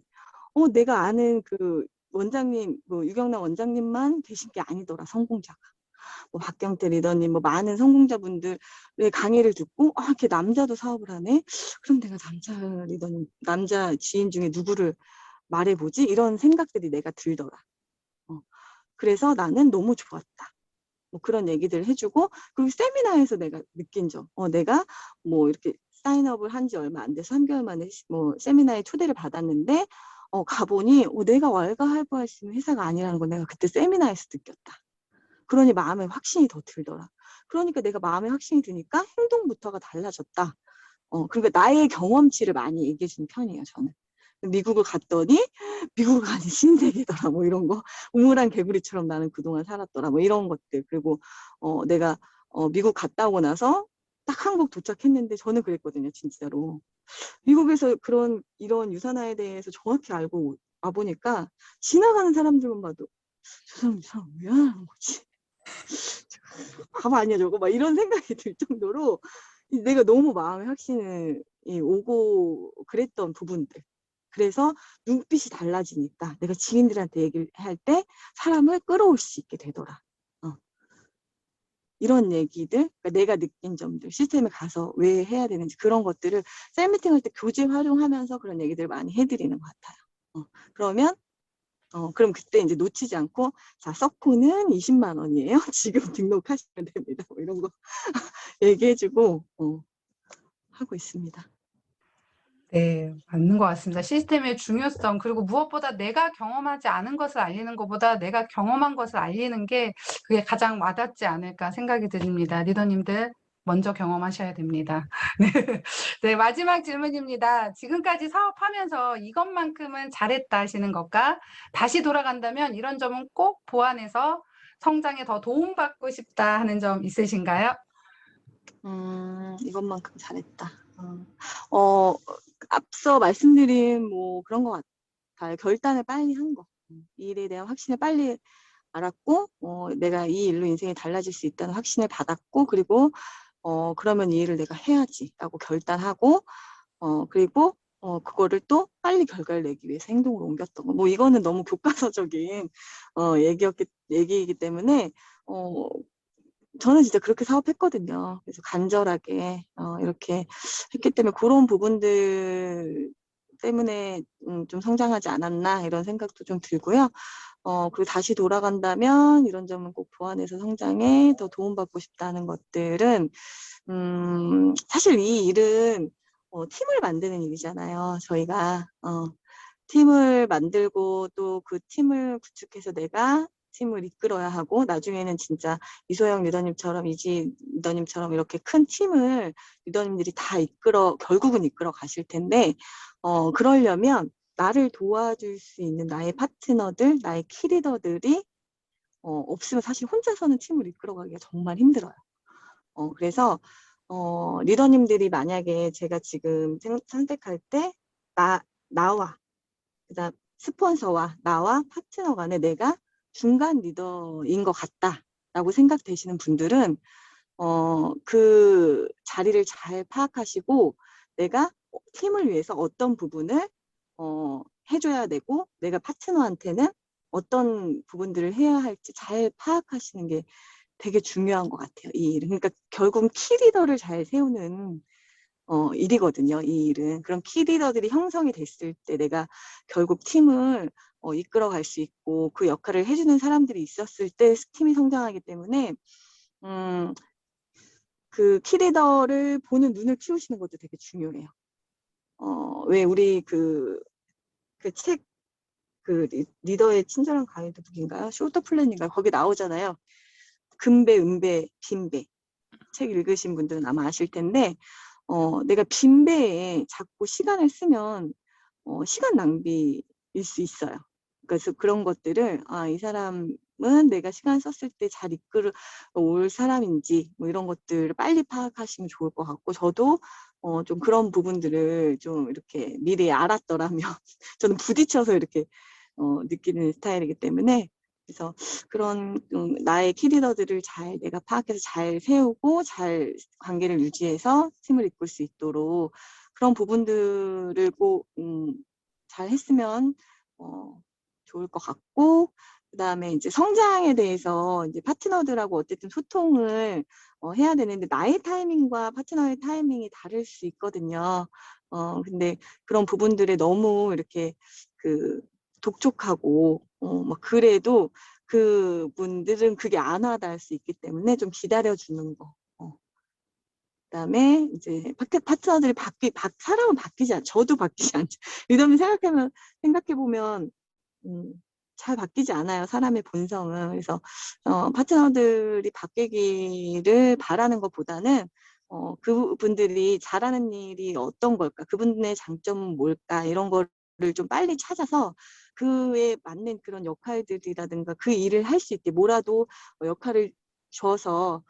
내가 아는 그 원장님, 뭐 유경남 원장님만 계신 게 아니더라, 성공자가. 뭐 박경태 리더님, 뭐 많은 성공자분들의 강의를 듣고 이렇게 남자도 사업을 하네? 그럼 내가 남자 지인 중에 누구를 말해보지? 이런 생각들이 내가 들더라. 그래서 나는 너무 좋았다. 뭐 그런 얘기들 해주고, 그리고 세미나에서 내가 느낀 점, 내가 뭐 이렇게 사인업을 한 지 얼마 안 돼서 3개월 만에 뭐 세미나에 초대를 받았는데, 가보니 내가 왈가왈부할 수 있는 회사가 아니라는 걸 내가 그때 세미나에서 느꼈다. 그러니 마음에 확신이 더 들더라. 그러니까 내가 마음에 확신이 드니까 행동부터가 달라졌다. 그러니까 나의 경험치를 많이 얘기해 주는 편이에요, 저는. 미국을 갔더니 미국을 가니 신세계더라 뭐 이런 거 우물안 개구리처럼 나는 그동안 살았더라 뭐 이런 것들. 그리고 내가 미국 갔다 오고 나서 딱 한국 도착했는데 저는 그랬거든요, 진짜로. 미국에서 이런 유산화에 대해서 정확히 알고 와보니까 지나가는 사람들만 봐도 저 사람 왜 하는 거지? 바보 아니야 저거? 막 이런 생각이 들 정도로 내가 너무 마음에 확신을 오고 그랬던 부분들. 그래서 눈빛이 달라지니까 내가 지인들한테 얘기를 할 때 사람을 끌어올 수 있게 되더라. 이런 얘기들, 그러니까 내가 느낀 점들, 시스템에 가서 왜 해야 되는지 그런 것들을 셀미팅 할 때 교재 활용하면서 그런 얘기들을 많이 해드리는 것 같아요. 그럼 그때 이제 놓치지 않고, 자, 서코는 20만 원이에요. 지금 등록하시면 됩니다. 뭐 이런 거 얘기해주고 하고 있습니다. 네, 맞는 것 같습니다. 시스템의 중요성, 그리고 무엇보다 내가 경험하지 않은 것을 알리는 것보다 내가 경험한 것을 알리는 게 그게 가장 와닿지 않을까 생각이 듭니다. 리더님들 먼저 경험하셔야 됩니다. 네. 네, 마지막 질문입니다. 지금까지 사업하면서 이것만큼은 잘했다 하시는 것과 다시 돌아간다면 이런 점은 꼭 보완해서 성장에 더 도움받고 싶다 하는 점 있으신가요? 이것만큼 잘했다. 어, 앞서 말씀드린 뭐 그런 것 같아요. 결단을 빨리 한 거. 이 일에 대한 확신을 빨리 알았고, 내가 이 일로 인생이 달라질 수 있다는 확신을 받았고, 그리고 그러면 이 일을 내가 해야지라고 결단하고, 그리고 그거를 또 빨리 결과를 내기 위해서 행동으로 옮겼던 거. 뭐 이거는 너무 교과서적인 얘기이기 때문에 저는 진짜 그렇게 사업했거든요. 그래서 간절하게 이렇게 했기 때문에 그런 부분들 때문에 좀 성장하지 않았나 이런 생각도 좀 들고요. 그리고 다시 돌아간다면 이런 점은 꼭 보완해서 성장에 더 도움받고 싶다는 것들은 사실 이 일은 팀을 만드는 일이잖아요. 저희가 팀을 만들고 또 그 팀을 구축해서 내가 팀을 이끌어야 하고 나중에는 진짜 이소영 리더님처럼 이지 리더님처럼 이렇게 큰 팀을 리더님들이 다 결국은 이끌어 가실 텐데 그러려면 나를 도와줄 수 있는 나의 파트너들, 나의 키리더들이 없으면 사실 혼자서는 팀을 이끌어가기가 정말 힘들어요. 그래서 리더님들이 만약에 제가 지금 선택할 때 나와 그다음 스폰서와 나와 파트너 간에 내가 중간 리더인 것 같다라고 생각되시는 분들은 그 자리를 잘 파악하시고 내가 팀을 위해서 어떤 부분을 해줘야 되고 내가 파트너한테는 어떤 부분들을 해야 할지 잘 파악하시는 게 되게 중요한 것 같아요. 이 일은. 그러니까 결국은 키리더를 잘 세우는 일이거든요. 이 일은. 그런 키리더들이 형성이 됐을 때 내가 결국 팀을 이끌어갈 수 있고 그 역할을 해주는 사람들이 있었을 때 팀이 성장하기 때문에 그 키리더를 보는 눈을 키우시는 것도 되게 중요해요. 왜 우리 그 책, 리더의 친절한 가이드 북인가요? 쇼트 플랜인가요? 거기 나오잖아요. 금배, 은배, 빈배. 책 읽으신 분들은 아마 아실 텐데, 내가 빈배에 자꾸 시간을 쓰면, 시간 낭비일 수 있어요. 그래서 그런 것들을, 이 사람은 내가 시간 썼을 때 잘 이끌어 올 사람인지, 뭐 이런 것들을 빨리 파악하시면 좋을 것 같고, 저도 좀 그런 부분들을 좀 이렇게 미리 알았더라면, 저는 부딪혀서 이렇게 느끼는 스타일이기 때문에, 그래서 그런 나의 키리더들을 잘 내가 파악해서 잘 세우고 잘 관계를 유지해서 팀을 이끌 수 있도록 그런 부분들을 꼭 잘 했으면 좋을 것 같고 그다음에 이제 성장에 대해서 이제 파트너들하고 어쨌든 소통을 해야 되는데 나의 타이밍과 파트너의 타이밍이 다를 수 있거든요. 근데 그런 부분들에 너무 이렇게 독촉하고 막 그래도 그분들은 그게 안 와닿을 수 있기 때문에 좀 기다려주는 거. 그다음에 이제 파트너들이 사람은 바뀌지 않죠. 저도 바뀌지 않죠. 리더님 생각해 보면 잘 바뀌지 않아요. 사람의 본성은. 그래서 파트너들이 바뀌기를 바라는 것보다는 그분들이 잘하는 일이 어떤 걸까? 그분의 장점은 뭘까? 이런 거를 좀 빨리 찾아서 그에 맞는 그런 역할들이라든가 그 일을 할 수 있게 뭐라도 역할을 줘서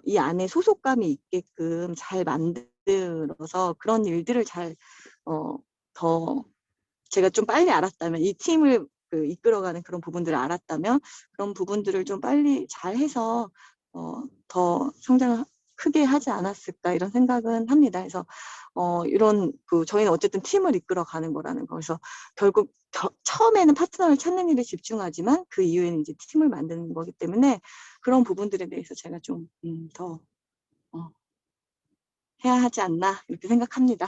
이 안에 소속감이 있게끔 잘 만들어서 그런 일들을 더 제가 좀 빨리 알았다면 이 팀을 이끌어가는 그런 부분들을 알았다면 그런 부분들을 좀 빨리 잘해서 더 성장을 크게 하지 않았을까 이런 생각은 합니다. 그래서 이런 저희는 어쨌든 팀을 이끌어가는 거라는 거. 그래서 결국 처음에는 파트너를 찾는 일에 집중하지만 그 이후에는 이제 팀을 만드는 거기 때문에 그런 부분들에 대해서 제가 좀 더 해야 하지 않나 이렇게 생각합니다.